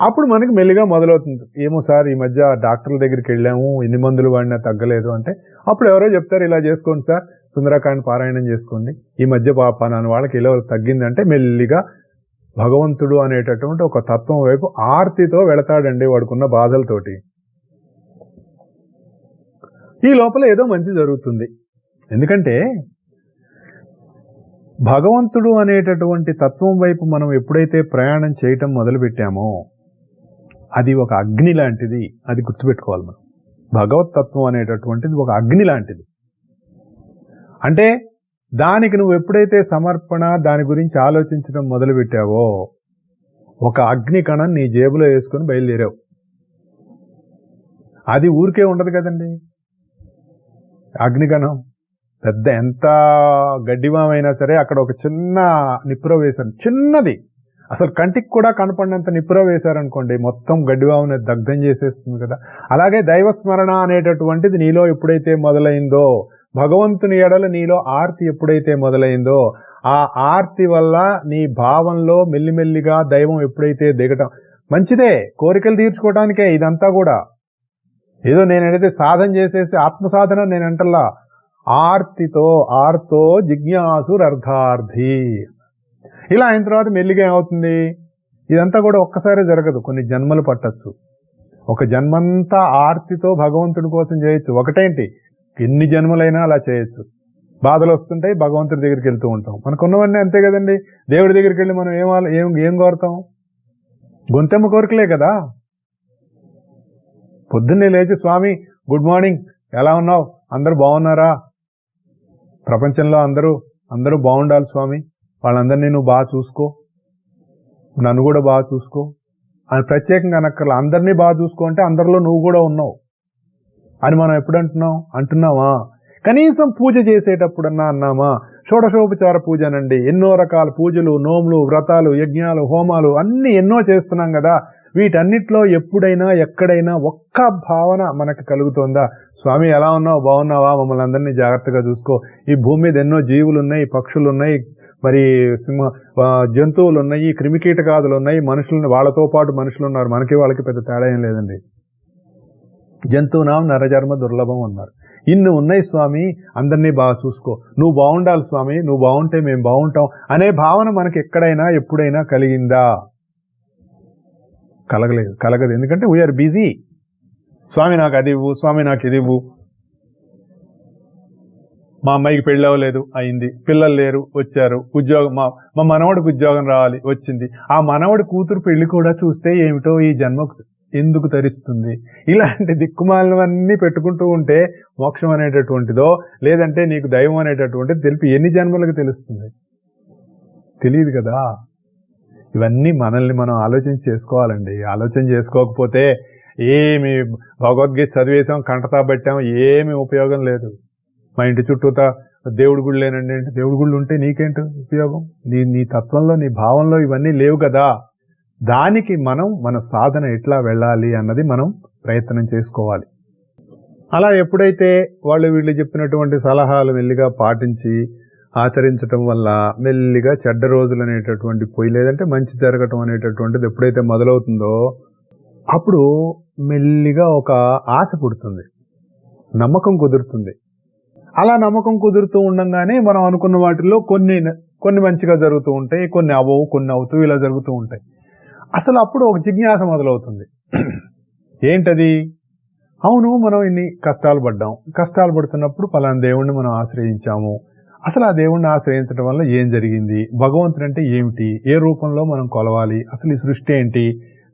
అప్పుడు మనకి మెల్లిగా మొదలవుతుంది. ఏమో సార్ ఈ మధ్య డాక్టర్ల దగ్గరికి వెళ్ళాము, ఎన్ని మందులు వాడినా తగ్గలేదు అంటే అప్పుడు ఎవరో చెప్తారు ఇలా చేసుకోండి సార్, సుందరకాండ పారాయణం చేసుకోండి, ఈ మధ్య పలానా వాళ్ళకి ఇలా తగ్గిందంటే మెల్లిగా భగవంతుడు అనేటటువంటి ఒక తత్వం వైపు ఆర్తితో వెళతాడండి వాడుకున్న బాధలతోటి. ఈ లోపల ఏదో మంచి జరుగుతుంది. ఎందుకంటే భగవంతుడు అనేటటువంటి తత్వం వైపు మనం ఎప్పుడైతే ప్రయాణం చేయటం మొదలు పెట్టామో అది ఒక అగ్ని లాంటిది. అది గుర్తుపెట్టుకోవాలి మనం. భగవత్ తత్వం అనేటటువంటిది ఒక అగ్ని లాంటిది. అంటే దానికి నువ్వు ఎప్పుడైతే సమర్పణ, దాని గురించి ఆలోచించడం మొదలు పెట్టావో ఒక అగ్ని కణం నీ జేబులో వేసుకుని బయలుదేరావు. అది ఊరికే ఉండదు కదండి. అగ్నికణం పెద్ద ఎంత గడ్డివామైనా సరే అక్కడ ఒక చిన్న నిప్పురవ వేశారు, చిన్నది, అసలు కంటికి కూడా కనపడినంత నిప్పురవ వేశారనుకోండి మొత్తం గడ్డివాముని దగ్ధం చేసేస్తుంది కదా. అలాగే దైవస్మరణ అనేటటువంటిది నీలో ఎప్పుడైతే మొదలైందో, భగవంతుని ఎడల నీలో ఆర్తి ఎప్పుడైతే మొదలైందో, ఆ ఆర్తి వల్ల నీ భావంలో మెల్లిమెల్లిగా దైవం ఎప్పుడైతే దిగటం, మంచిదే, కోరికలు తీర్చుకోవడానికే ఇదంతా కూడా. ఏదో నేనైతే సాధన చేసేసి ఆత్మసాధన నేను అంటల్లా. ఆర్తో జిజ్ఞాసురర్థార్థి. ఇలా అయిన తర్వాత మెల్లిగా ఏమవుతుంది? ఇదంతా కూడా ఒక్కసారి జరగదు, కొన్ని జన్మలు పట్టచ్చు. ఒక జన్మంతా ఆర్తితో భగవంతుడి కోసం చేయొచ్చు. ఒకటేంటి, ఎన్ని జన్మలైనా అలా చేయొచ్చు. బాధలు వస్తుంటాయి, భగవంతుడి దగ్గరికి వెళ్తూ ఉంటాం. మనకున్నవన్నీ అంతే కదండి. దేవుడి దగ్గరికి వెళ్ళి మనం ఏం కోరుతాం? గొంతెమ్మ కోరికలే కదా. పొద్దున్నే లేచి స్వామి గుడ్ మార్నింగ్, ఎలా ఉన్నావు, అందరూ బాగున్నారా, ప్రపంచంలో అందరూ బాగుండాలి స్వామి, వాళ్ళందరినీ నువ్వు బాగా చూసుకో, నన్ను కూడా బాగా చూసుకో అని ప్రత్యేకంగా అనక్కర్లా. అందరినీ బాగా చూసుకో అంటే అందరిలో నువ్వు కూడా ఉన్నావు అని మనం ఎప్పుడు అంటున్నావా? కనీసం పూజ చేసేటప్పుడన్నా అన్నామా? షోడశోపచార పూజ అనండి, ఎన్నో రకాల పూజలు, నోములు, వ్రతాలు, యజ్ఞాలు, హోమాలు అన్ని ఎన్నో చేస్తున్నాం కదా. వీటన్నిటిలో ఎప్పుడైనా ఎక్కడైనా ఒక్క భావన మనకు కలుగుతోందా? స్వామి ఎలా ఉన్నావు, బాగున్నావా, మమ్మల్ని అందరినీ జాగ్రత్తగా చూసుకో, ఈ భూమి మీద ఎన్నో జీవులు ఉన్నాయి, పక్షులు ఉన్నాయి, మరి జంతువులు ఉన్నాయి, క్రిమికీటకాదులు ఉన్నాయి, మనుషులు, వాళ్ళతో పాటు మనుషులు ఉన్నారు. మనకి వాళ్ళకి పెద్ద తేడా ఏం లేదండి. జంతువునాం నరజన్మ దుర్లభం అన్నారు. ఇన్ని ఉన్నాయి స్వామి, అందరినీ బాగా చూసుకో, నువ్వు బాగుండాలి స్వామి, నువ్వు బాగుంటే మేము బాగుంటాం అనే భావన మనకి ఎక్కడైనా ఎప్పుడైనా కలిగిందా? కలగదు. ఎందుకంటే వీఆర్ బిజీ. స్వామి నాకు అది ఇవ్వు, స్వామి నాకు ఇది ఇవ్వు, మా అమ్మాయికి పెళ్ళి అవ్వలేదు, అయింది, పిల్లలు లేరు, వచ్చారు, ఉద్యోగం, మా మనవడికి ఉద్యోగం రావాలి, వచ్చింది, ఆ మనవడి కూతురు పెళ్లి కూడా చూస్తే ఏమిటో ఈ జన్మకు ఎందుకు తరిస్తుంది? ఇలాంటి దిక్కుమాలవన్నీ పెట్టుకుంటూ ఉంటే మోక్షం అనేటటువంటిదో లేదంటే నీకు దైవం అనేటటువంటిది తెలిపి ఎన్ని జన్మలకు తెలుస్తుంది? తెలియదు కదా. ఇవన్నీ మనల్ని మనం ఆలోచన చేసుకోవాలండి. ఆలోచన చేసుకోకపోతే ఏమి భగవద్గీత చదివేశాం, కంటతా పెట్టాం, ఏమి ఉపయోగం లేదు. మా ఇంటి చుట్టూతా దేవుడి గుళ్ళు లేనండి అంటే దేవుడి గుళ్ళు ఉంటే నీకేంటి ఉపయోగం? నీ తత్వంలో, నీ భావంలో ఇవన్నీ లేవు కదా. దానికి మన సాధన ఎట్లా వెళ్ళాలి అన్నది మనం ప్రయత్నం చేసుకోవాలి. అలా ఎప్పుడైతే వీళ్ళు చెప్పినటువంటి సలహాలు మెల్లిగా పాటించి ఆచరించటం వల్ల మెల్లిగా చెడ్డ రోజులు అనేటటువంటి పోయి, లేదంటే మంచి జరగటం అనేటటువంటిది ఎప్పుడైతే మొదలవుతుందో అప్పుడు మెల్లిగా ఒక ఆశ పుడుతుంది, నమ్మకం కుదురుతుంది. అలా నమ్మకం కుదురుతూ ఉండంగానే మనం అనుకున్న వాటిల్లో కొన్ని మంచిగా జరుగుతూ ఉంటాయి, కొన్ని అవవు, కొన్ని అవుతూ ఇలా జరుగుతూ ఉంటాయి. అసలు అప్పుడు ఒక జిజ్ఞాస మొదలవుతుంది. ఏంటది? అవును, మనం ఇన్ని కష్టాలు పడ్డాం, కష్టాలు పడుతున్నప్పుడు పలానా దేవుణ్ణి మనం ఆశ్రయించాము. అసలు ఆ దేవుణ్ణి ఆశ్రయించడం వల్ల ఏం జరిగింది? భగవంతుడు అంటే ఏమిటి? ఏ రూపంలో మనం కొలవాలి? అసలు ఈ సృష్టి ఏంటి?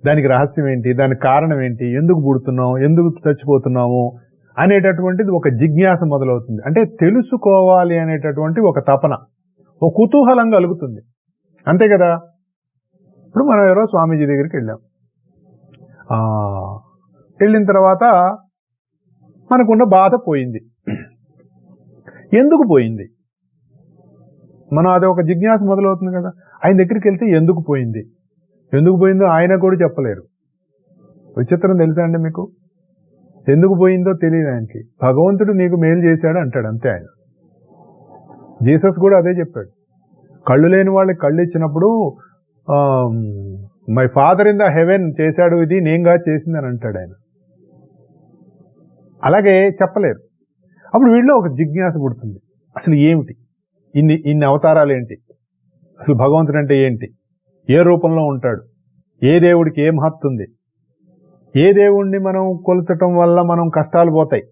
దానికి రహస్యం ఏంటి? దానికి కారణం ఏంటి? ఎందుకు పుడుతున్నాం? ఎందుకు చచ్చిపోతున్నాము? అనేటటువంటిది ఒక జిజ్ఞాస మొదలవుతుంది. అంటే తెలుసుకోవాలి అనేటటువంటి ఒక తపన, ఒక కుతూహలం కలుగుతుంది. అంతే కదా? ఇప్పుడు మనం ఎవరో స్వామీజీ దగ్గరికి వెళ్ళాం. వెళ్ళిన తర్వాత మనకున్న బాధ పోయింది. ఎందుకు పోయింది? మనం అది ఒక జిజ్ఞాస మొదలవుతుంది కదా. ఆయన దగ్గరికి వెళ్తే ఎందుకు పోయింది, ఎందుకు పోయిందో ఆయన కూడా చెప్పలేరు. విచిత్రం తెలుసా అండి మీకు? ఎందుకు పోయిందో తెలియదు ఆయనకి. భగవంతుడు నీకు మేలు చేశాడు అంటాడు, అంతే. ఆయన జీసస్ కూడా అదే చెప్పాడు. కళ్ళు లేని వాళ్ళకి కళ్ళు ఇచ్చినప్పుడు my father in the heaven చేశాడు, ఇది నేనుగా చేసిందని అంటాడు ఆయన. అలాగే చెప్పలేరు. అప్పుడు వీళ్ళు ఒక జిజ్ఞాస పుడుతుంది. అసలు ఏమిటి ఇన్ని అవతారాలు ఏంటి? అసలు భగవంతుడు అంటే ఏంటి? ఏ రూపంలో ఉంటాడు? ఏ దేవుడికి ఏ మహత్తు ఉంది? ఏ దేవుణ్ణి మనం కొలచటం వల్ల మనం కష్టాలు పోతాయి?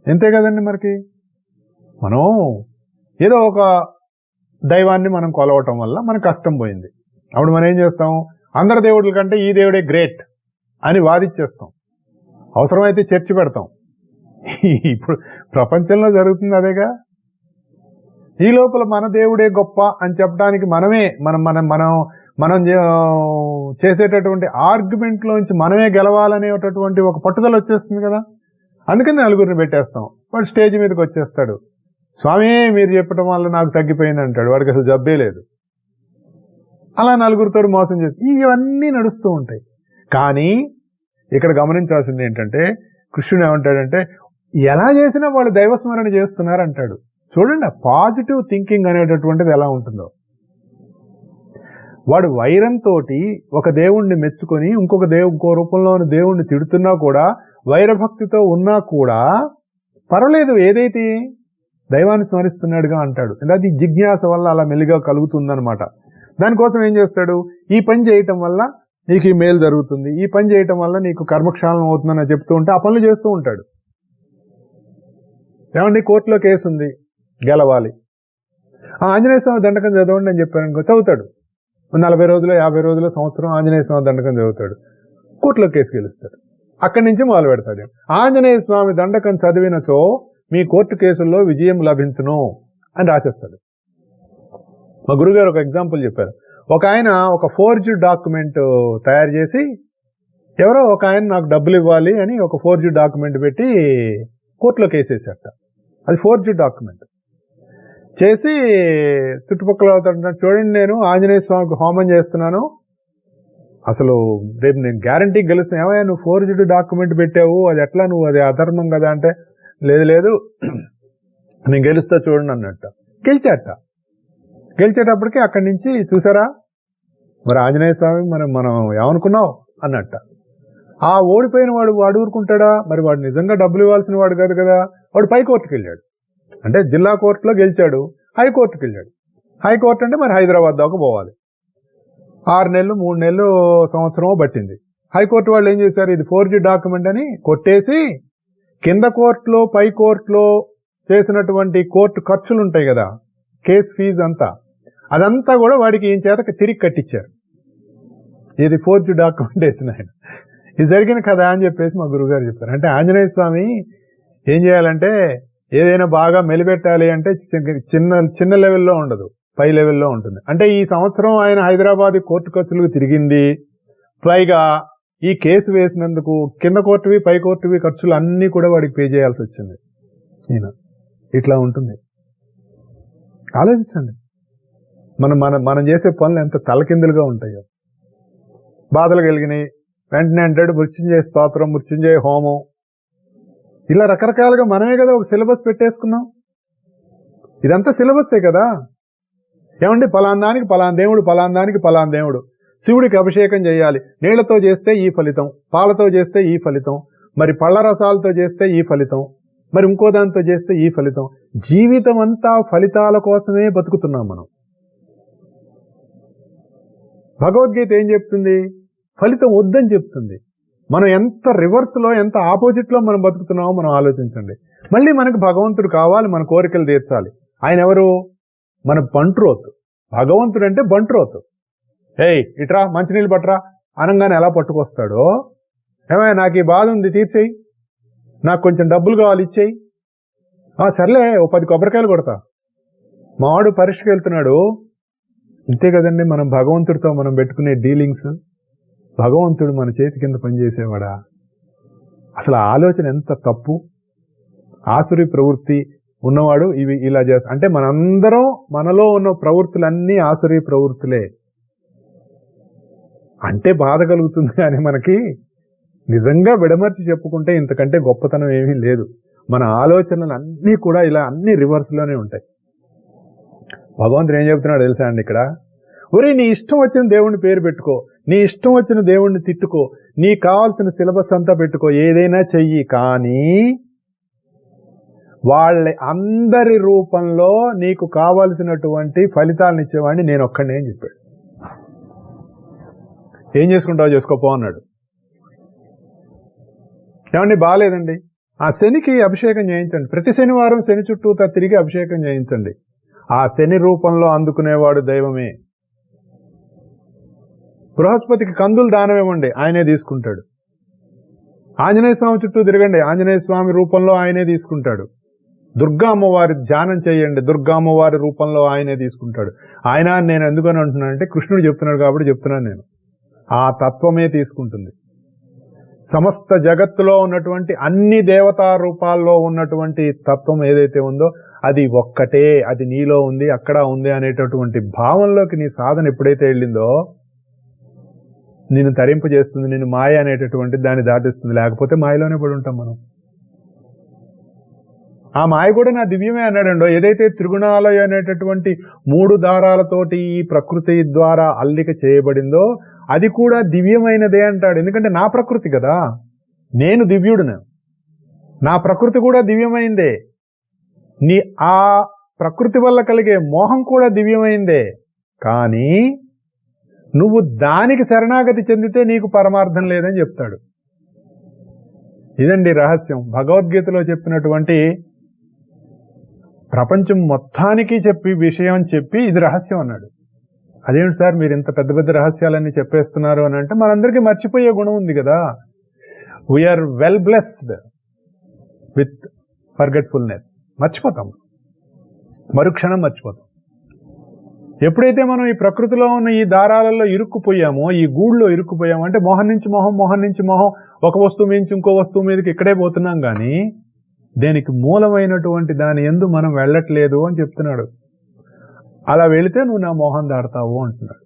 ఎంతే కదండి. మనకి మనం ఏదో ఒక దైవాన్ని మనం కొలవటం వల్ల మనకు కష్టం పోయింది. అప్పుడు మనం ఏం చేస్తాం? అందరి దేవుళ్ళ కంటే ఈ దేవుడే గ్రేట్ అని వాదిచ్చేస్తాం. అవసరమైతే చర్చ పెడతాం. ఇప్పుడు ప్రపంచంలో జరుగుతుంది అదేగా. ఈ లోపల మన దేవుడే గొప్ప అని చెప్పడానికి మనం చేసేటటువంటి ఆర్గ్యుమెంట్ లోంచి మనమే గెలవాలనేటటువంటి ఒక పట్టుదల వచ్చేస్తుంది కదా. అందుకని నలుగురిని పెట్టేస్తాం. వాడు స్టేజ్ మీదకి వచ్చేస్తాడు, స్వామి మీరు చెప్పడం వల్ల నాకు తగ్గిపోయింది అంటాడు. వాడికి అసలు జబ్బే లేదు. అలా నలుగురితో మోసం చేసి ఇవన్నీ నడుస్తూ ఉంటాయి. కానీ ఇక్కడ గమనించాల్సింది ఏంటంటే, కృష్ణుడు ఏమంటాడంటే, ఎలా చేసినా వాళ్ళు దైవస్మరణ చేస్తున్నారు అంటాడు. చూడండి, ఆ పాజిటివ్ థింకింగ్ అనేటటువంటిది ఎలా ఉంటుందో. వాడు వైరంతో ఒక దేవుణ్ణి మెచ్చుకొని ఇంకో రూపంలో దేవుణ్ణి తిడుతున్నా కూడా, వైరభక్తితో ఉన్నా కూడా పర్వాలేదు, ఏదైతే దైవాన్ని స్మరిస్తున్నాడుగా అంటాడు. అది జిజ్ఞాస వల్ల అలా మెల్లిగా కలుగుతుందనమాట. దానికోసం ఏం చేస్తాడు? ఈ పని చేయటం వల్ల నీకు ఈ మేలు జరుగుతుంది, ఈ పని చేయటం వల్ల నీకు కర్మక్షాళనం అవుతుందని చెప్తూ ఉంటే ఆ పనులు చేస్తూ ఉంటాడు. ఏమండి, కోర్టులో కేసు ఉంది, గెలవాలి. ఆంజనేయ స్వామి దండకం చదవండి అని చెప్పాను అనుకో, చదువుతాడు. 40 రోజులు, 50 రోజులు, సంవత్సరం ఆంజనేయ స్వామి దండకం చదువుతాడు. కోర్టులో కేసు గెలుస్తాడు. అక్కడి నుంచి మొదలు పెడతాడు. ఆంజనేయ స్వామి దండకం చదివినచో మీ కోర్టు కేసుల్లో విజయం లభించును అని రాసేస్తాడు. మా గురుగారు ఒక ఎగ్జాంపుల్ చెప్పారు. ఒక ఆయన ఒక ఫోర్జ్డ్ డాక్యుమెంట్ తయారు చేసి, ఎవరో ఒక ఆయన నాకు డబ్బులు ఇవ్వాలి అని ఒక ఫోర్జ్డ్ డాక్యుమెంట్ పెట్టి కోర్టులో కేసు వేసేట. అది ఫోర్జ్డ్ డాక్యుమెంట్ చేసి చుట్టుపక్కల చూడండి, నేను ఆంజనేయ స్వామికి హోమం చేస్తున్నాను, అసలు రేపు నేను గ్యారంటీ గెలుస్తాను. ఏమయ్యా నువ్వు ఫోర్జ్డ్ డాక్యుమెంట్ పెట్టావు, అది ఎట్లా, నువ్వు అది అధర్మం కదా అంటే, లేదు నేను గెలుస్తా చూడండి అన్నట్ట. గెలిచేటప్పటికి అక్కడి నుంచి చూసారా, మరి ఆంజనేయ స్వామి మనం ఏమనుకున్నావు అన్నట్ట. ఆ ఓడిపోయిన వాడు ఊరుకుంటాడా? మరి వాడు నిజంగా డబ్బులు ఇవ్వాల్సిన వాడు కాదు కదా. వాడు పైకోర్టుకు వెళ్ళాడు. అంటే జిల్లా కోర్టులో గెలిచాడు, హైకోర్టుకు వెళ్ళాడు. హైకోర్టు అంటే మరి హైదరాబాద్ దాకా పోవాలి. 6 నెలలు, 3 నెలలు, సంవత్సరం పట్టింది. హైకోర్టు వాళ్ళు ఏం చేశారు? ఇది ఫోర్జీ డాక్యుమెంట్ అని కొట్టేసి, కింద కోర్టులో పై కోర్టులో చేసినటువంటి కోర్టు ఖర్చులు ఉంటాయి కదా, కేసు ఫీజు అదంతా కూడా వాడికి ఏం చేత తిరిగి కట్టించారు. ఇది ఫోర్జీ డాక్యుమెంట్ వేసిన ఆయన. ఇది జరిగిన కదా అని చెప్పేసి మా గురుగారు చెప్పారు. అంటే ఆంజనేయ స్వామి ఏం చేయాలంటే, ఏదైనా బాగా మెలిపెట్టాలి అంటే చిన్న లెవెల్లో ఉండదు, పై లెవెల్లో ఉంటుంది. అంటే ఈ సంవత్సరం ఆయన హైదరాబాద్ కోర్టు ఖర్చులకు తిరిగింది, పైగా ఈ కేసు వేసినందుకు కింద కోర్టువి పై కోర్టువి ఖర్చులు అన్నీ కూడా వాడికి పే చేయాల్సి వచ్చింది. ఇట్లా ఉంటుంది. ఆలోచించండి, మనం చేసే పనులు ఎంత తలకిందులుగా ఉంటాయో. బాధలు కలిగినాయి, వెంటనే అంటాడు మృత్యుంజయ స్తోత్రం, మృత్యుంజయ హోమం, ఇలా రకరకాలుగా మనమే కదా ఒక సిలబస్ పెట్టేసుకున్నాం. ఇదంతా సిలబస్సే కదా. ఏమండి, పలాందానికి పలాన్ దేవుడు, పలాందానికి పలాన్ దేవుడు. శివుడికి అభిషేకం చేయాలి, నీళ్లతో చేస్తే ఈ ఫలితం, పాలతో చేస్తే ఈ ఫలితం, మరి పళ్ళ రసాలతో చేస్తే ఈ ఫలితం, మరి ఇంకో దాంతో చేస్తే ఈ ఫలితం. జీవితం అంతా ఫలితాల కోసమే బతుకుతున్నాం మనం. భగవద్గీత ఏం చెప్తుంది? ఫలితం వద్దని చెప్తుంది. మనం ఎంత రివర్స్ లో, ఎంత ఆపోజిట్ లో మనం బతుకుతున్నామో మనం ఆలోచించండి. మళ్ళీ మనకు భగవంతుడు కావాలి, మన కోరికలు తీర్చాలి. ఆయన ఎవరు? మన బంట్రోత్. భగవంతుడు అంటే బంట్రోత్. ఏయ్ ఇట్రా మంచినీళ్ళు పట్టరా అనగానే ఎలా పట్టుకొస్తాడో, ఏమైనా నాకు ఈ బాధ ఉంది తీర్చేయి, నాకు కొంచెం డబ్బులు కావాలి ఇచ్చేయి, సర్లే ఓ 10 కొబ్బరికాయలు కొడతా. మావాడు పరీక్షకు వెళ్తున్నాడు. అంతే కదండి మనం భగవంతుడితో మనం పెట్టుకునే డీలింగ్స్. భగవంతుడు మన చేతి కింద పనిచేసేవాడా? అసలు ఆ ఆలోచన ఎంత తప్పు. ఆసురి ప్రవృత్తి ఉన్నవాడు ఇవి ఇలా చేస్తా అంటే మనందరం మనలో ఉన్న ప్రవృత్తులన్నీ ఆసురి ప్రవృత్తులే అంటే బాధ కలుగుతుంది. కానీ మనకి నిజంగా విడమర్చి చెప్పుకుంటే ఇంతకంటే గొప్పతనం ఏమీ లేదు. మన ఆలోచనలు అన్నీ కూడా ఇలా అన్ని రివర్స్ లోనే ఉంటాయి. భగవంతుడు ఏం చెప్తున్నాడు తెలుసా అండి ఇక్కడ? ఒరే, నీ ఇష్టం వచ్చిన దేవుడిని పేరు పెట్టుకో, నీ ఇష్టం వచ్చిన దేవుడిని తిట్టుకో, నీకు కావాల్సిన సిలబస్ అంతా పెట్టుకో, ఏదైనా చెయ్యి, కానీ వాళ్ళ అందరి రూపంలో నీకు కావలసినటువంటి ఫలితాలను ఇచ్చేవాడిని నేను ఒక్కడే అని చెప్పాడు. ఏం చేసుకుంటావో చేసుకోపో అన్నాడు. ఏమండి, బాగాలేదండి, ఆ శనికి అభిషేకం చేయించండి. ప్రతి శనివారం శని చుట్టూ తిరిగి అభిషేకం చేయించండి. ఆ శని రూపంలో అందుకునేవాడు దైవమే. బృహస్పతికి కందులు దానం ఇవ్వండి, ఆయనే తీసుకుంటాడు. ఆంజనేయ స్వామి చుట్టూ తిరగండి, ఆంజనేయ స్వామి రూపంలో ఆయనే తీసుకుంటాడు. దుర్గా అమ్మవారి ధ్యానం చేయండి, దుర్గా అమ్మవారి రూపంలో ఆయనే తీసుకుంటాడు. ఆయన నేను ఎందుకని అంటున్నానంటే కృష్ణుడు చెప్తున్నాడు కాబట్టి చెప్తున్నాను నేను. ఆ తత్వమే తీసుకుంటుంది. సమస్త జగత్తులో ఉన్నటువంటి అన్ని దేవతా రూపాల్లో ఉన్నటువంటి తత్వం ఏదైతే ఉందో అది ఒక్కటే, అది నీలో ఉంది, అక్కడ ఉంది అనేటటువంటి భావంలోకి నీ సాధన ఎప్పుడైతే వెళ్ళిందో నిన్ను తరింపజేస్తుంది, నిన్ను మాయ అనేటటువంటి దాన్ని దాటిస్తుంది. లేకపోతే మాయలోనే పడి ఉంటాం మనం. ఆ మాయ కూడా నా దివ్యమే అన్నాడండో. ఏదైతే త్రిగుణాలయ అనేటటువంటి 3 దారాలతోటి ఈ ప్రకృతి ద్వారా అల్లిక చేయబడిందో అది కూడా దివ్యమైనదే అంటాడు. ఎందుకంటే నా ప్రకృతి కదా, నేను దివ్యుడును, నా ప్రకృతి కూడా దివ్యమైందే. ఆ ప్రకృతి వల్ల కలిగే మోహం కూడా దివ్యమైందే. కానీ నువ్వు దానికి శరణాగతి చెందితే నీకు పరమార్థం లేదని చెప్తాడు. ఇదండి రహస్యం. భగవద్గీతలో చెప్పినటువంటి ప్రపంచం మొత్తానికి చెప్పి విషయం చెప్పి ఇది రహస్యం అన్నాడు. అదేంటి సార్ మీరు ఇంత పెద్ద పెద్ద రహస్యాలన్నీ చెప్పేస్తున్నారు అని అంటే మనందరికీ మర్చిపోయే గుణం ఉంది కదా. We are well blessed with forgetfulness. మర్చిపోతాం, మరుక్షణం మర్చిపోతాం. ఎప్పుడైతే మనం ఈ ప్రకృతిలో ఉన్న ఈ దారాలలో ఇరుక్కుపోయామో, ఈ గూళ్ళో ఇరుక్కుపోయామో అంటే మొహం నుంచి మొహం, మొహం నుంచి మొహం, ఒక వస్తువు మీద ఇంకో వస్తువు మీదకి ఇక్కడే పోతున్నాం. కానీ దేనికి మూలమైనటువంటి దాని యందు మనం వెళ్ళట్లేదు అని చెప్తున్నాడు. అలా వెళితే నువ్వు నా మోహం దాడతావు అంటున్నాడు.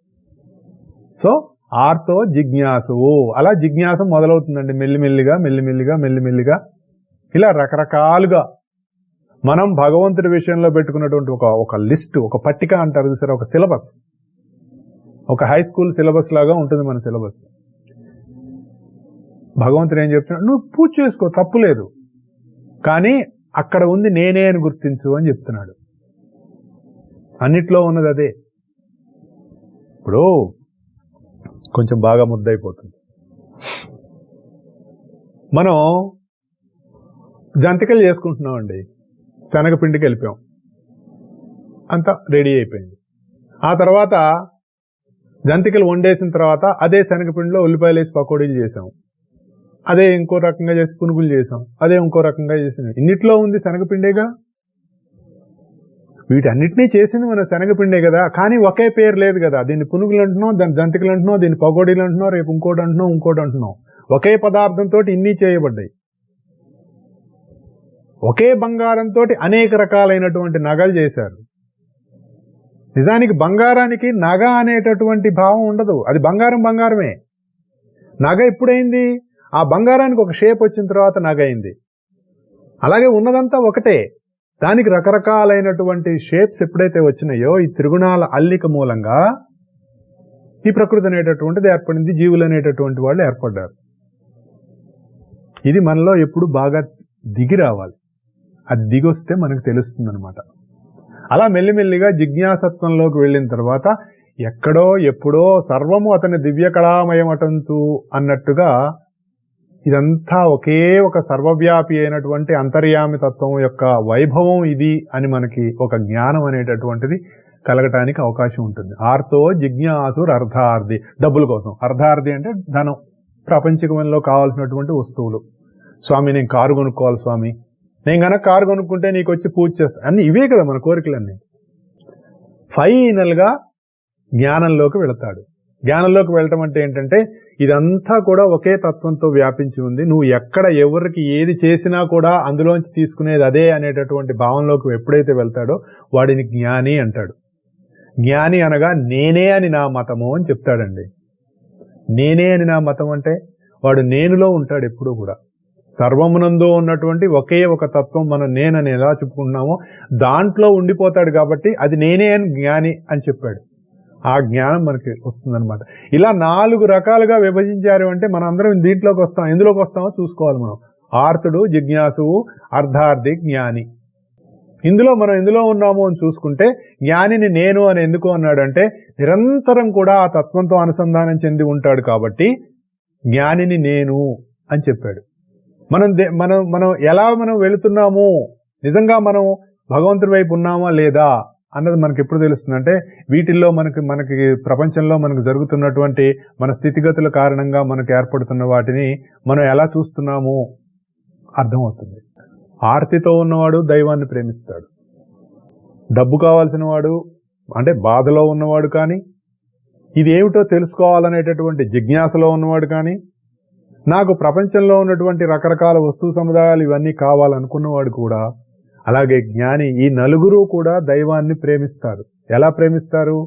సో ఆర్తో జిజ్ఞాసువు, అలా జిజ్ఞాస మొదలవుతుందండి. మెల్లిమెల్లిగా మెల్లిమెల్లిగా మెల్లిమెల్లిగా ఇలా రకరకాలుగా మనం భగవంతుడి విషయంలో పెట్టుకున్నటువంటి ఒక లిస్ట్, ఒక పట్టిక అంటారు చూసారా, ఒక సిలబస్, ఒక హై స్కూల్ సిలబస్ లాగా ఉంటుంది మన సిలబస్. భగవంతుడు ఏం చెప్తున్నాడు? నువ్వు పూజ చేసుకో, తప్పులేదు, కానీ అక్కడ ఉంది నేనే అని గుర్తించు అని చెప్తున్నాడు. అన్నిట్లో ఉన్నది అదే. ఇప్పుడు కొంచెం బాగా ముద్దయిపోతుంది. మనం జంతికలు చేసుకుంటున్నామండి, శనగపిండికి వెళ్ళిపోయాం, అంతా రెడీ అయిపోయింది. ఆ తర్వాత జంతికలు వండేసిన తర్వాత అదే శనగపిండిలో ఉల్లిపాయలు వేసి పకోడీలు చేసాం, అదే ఇంకో రకంగా చేసి పునుగులు చేసాం, అదే ఇంకో రకంగా చేసాం. ఇన్నిట్లో ఉంది శనగపిండేగా. వీటన్నిటినీ చేసింది మన శనగపిండే కదా, కానీ ఒకే పేరు లేదు కదా. దీన్ని పునుగులు అంటున్నాం, దాన్ని జంతికలు అంటున్నాం, దీన్ని పకోడీలు అంటున్నాం, రేపు ఇంకోటి అంటున్నాం, ఇంకోటి అంటున్నాం. ఒకే పదార్థంతో ఇన్ని చేయబడ్డాయి. ఒకే బంగారంతో అనేక రకాలైనటువంటి నగలు చేశారు. నిజానికి బంగారానికి నగ అనేటటువంటి భావం ఉండదు, అది బంగారం బంగారమే. నగ ఎప్పుడైంది? ఆ బంగారానికి ఒక షేప్ వచ్చిన తర్వాత నగ అయింది. అలాగే ఉన్నదంతా ఒకటే, దానికి రకరకాలైనటువంటి షేప్స్ ఎప్పుడైతే వచ్చినాయో ఈ త్రిగుణాల అల్లిక మూలంగా ఈ ప్రకృతి అనేటటువంటిది ఏర్పడింది, జీవులు అనేటటువంటి వాళ్ళు ఏర్పడ్డారు. ఇది మనలో ఎప్పుడు బాగా దిగి రావాలి. అది దిగొస్తే మనకు తెలుస్తుంది అనమాట. అలా మెల్లిమెల్లిగా జిజ్ఞాసత్వంలోకి వెళ్ళిన తర్వాత ఎక్కడో ఎప్పుడో సర్వము అతని దివ్య కళామయమటంతు అన్నట్టుగా ఇదంతా ఒకే ఒక సర్వవ్యాపి అయినటువంటి అంతర్యామి తత్వం యొక్క వైభవం ఇది అని మనకి ఒక జ్ఞానం అనేటటువంటిది కలగటానికి అవకాశం ఉంటుంది. ఆర్తో జిజ్ఞాసుర్ అర్ధార్థి, డబ్బుల కోసం. అర్ధార్థి అంటే ధనం, ప్రపంచకంలో కావాల్సినటువంటి వస్తువులు. స్వామి నేను కారు కొనుక్కోవాలి స్వామి, నేను గనక కారు కొనుక్కుంటే నీకు వచ్చి పూజ చేస్తా, అన్ని ఇవే కదా మన కోరికలన్నీ. ఫైనల్ గా జ్ఞానంలోకి వెళతాడు. జ్ఞానంలోకి వెళ్ళటం అంటే ఏంటంటే ఇదంతా కూడా ఒకే తత్వంతో వ్యాపించి ఉంది. నువ్వు ఎక్కడ ఎవరికి ఏది చేసినా కూడా అందులోంచి తీసుకునేది అదే అనేటటువంటి భావంలోకి ఎప్పుడైతే వెళ్తాడో వాడిని జ్ఞాని అంటాడు. జ్ఞాని అనగా నేనే అని నా మతము అని చెప్తాడండి. నేనే అని నా మతం అంటే వాడు నేనులో ఉంటాడు ఎప్పుడూ కూడా. సర్వమునందు ఉన్నటువంటి ఒకే ఒక తత్వం మనం నేనని ఎలా చెప్పుకుంటున్నామో దాంట్లో ఉండిపోతాడు కాబట్టి అది నేనే అని జ్ఞాని అని చెప్పాడు. ఆ జ్ఞానం మనకి వస్తుందన్నమాట. ఇలా 4 రకాలుగా విభజించారు అంటే మనం అందరం దీంట్లోకి వస్తాం. ఎందులోకి వస్తామో చూసుకోవాలి మనం. ఆర్తుడు, జిజ్ఞాసువు, అర్ధార్థి, జ్ఞాని. ఇందులో మనం ఎందులో ఉన్నాము అని చూసుకుంటే జ్ఞానిని నేను అని ఎందుకు అన్నాడంటే నిరంతరం కూడా ఆ తత్వంతో అనుసంధానం చెంది ఉంటాడు కాబట్టి జ్ఞానిని నేను అని చెప్పాడు. మనం ఎలా మనం వెళుతున్నాము, నిజంగా మనం భగవంతుడి వైపు ఉన్నామా లేదా అన్నది మనకి ఎప్పుడు తెలుస్తుందంటే వీటిల్లో మనకి ప్రపంచంలో మనకు జరుగుతున్నటువంటి మన స్థితిగతుల కారణంగా మనకు ఏర్పడుతున్న వాటిని మనం ఎలా చూస్తున్నాము అర్థమవుతుంది. ఆర్తితో ఉన్నవాడు దైవాన్ని ప్రేమిస్తాడు. డబ్బు కావాల్సిన వాడు అంటే బాధలో ఉన్నవాడు కానీ, ఇది ఏమిటో తెలుసుకోవాలనేటటువంటి జిజ్ఞాసలో ఉన్నవాడు కానీ, నాకు ప్రపంచంలో ఉన్నటువంటి రకరకాల వస్తు సముదాయాలు ఇవన్నీ కావాలనుకున్నవాడు కూడా, అలాగే జ్ఞాని, ఈ నలుగురు కూడా దైవాన్ని ప్రేమిస్తారు. ఎలా ప్రేమిస్తారు?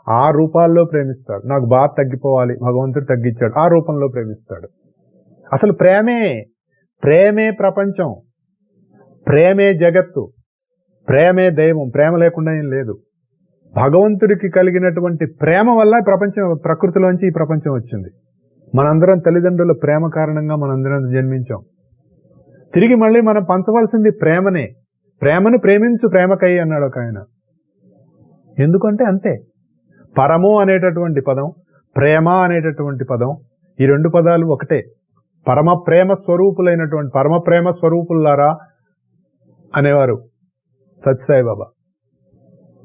ఆ రూపాల్లో ప్రేమిస్తారు. నాకు బాధ తగ్గిపోవాలి, భగవంతుడు తగ్గించాడు, ఆ రూపంలో ప్రేమిస్తాడు. అసలు ప్రేమే ప్రపంచం, ప్రేమే జగత్తు, ప్రేమే దైవం. ప్రేమ లేకుండా ఏం లేదు. భగవంతుడికి కలిగినటువంటి ప్రేమ వల్ల ప్రకృతిలోంచి ఈ ప్రపంచం వచ్చింది. మనందరం తల్లిదండ్రుల ప్రేమ కారణంగా మనందరం జన్మించాం. తిరిగి మళ్ళీ మనం పంచవలసింది ప్రేమనే. ప్రేమను ప్రేమించు ప్రేమకై అన్నాడు ఒక ఆయన. ఎందుకంటే అంతే. పరము అనేటటువంటి పదం, ప్రేమ అనేటటువంటి పదం, ఈ 2 పదాలు ఒకటే. పరమ ప్రేమ స్వరూపులారా అనేవారు సత్యసాయి బాబా.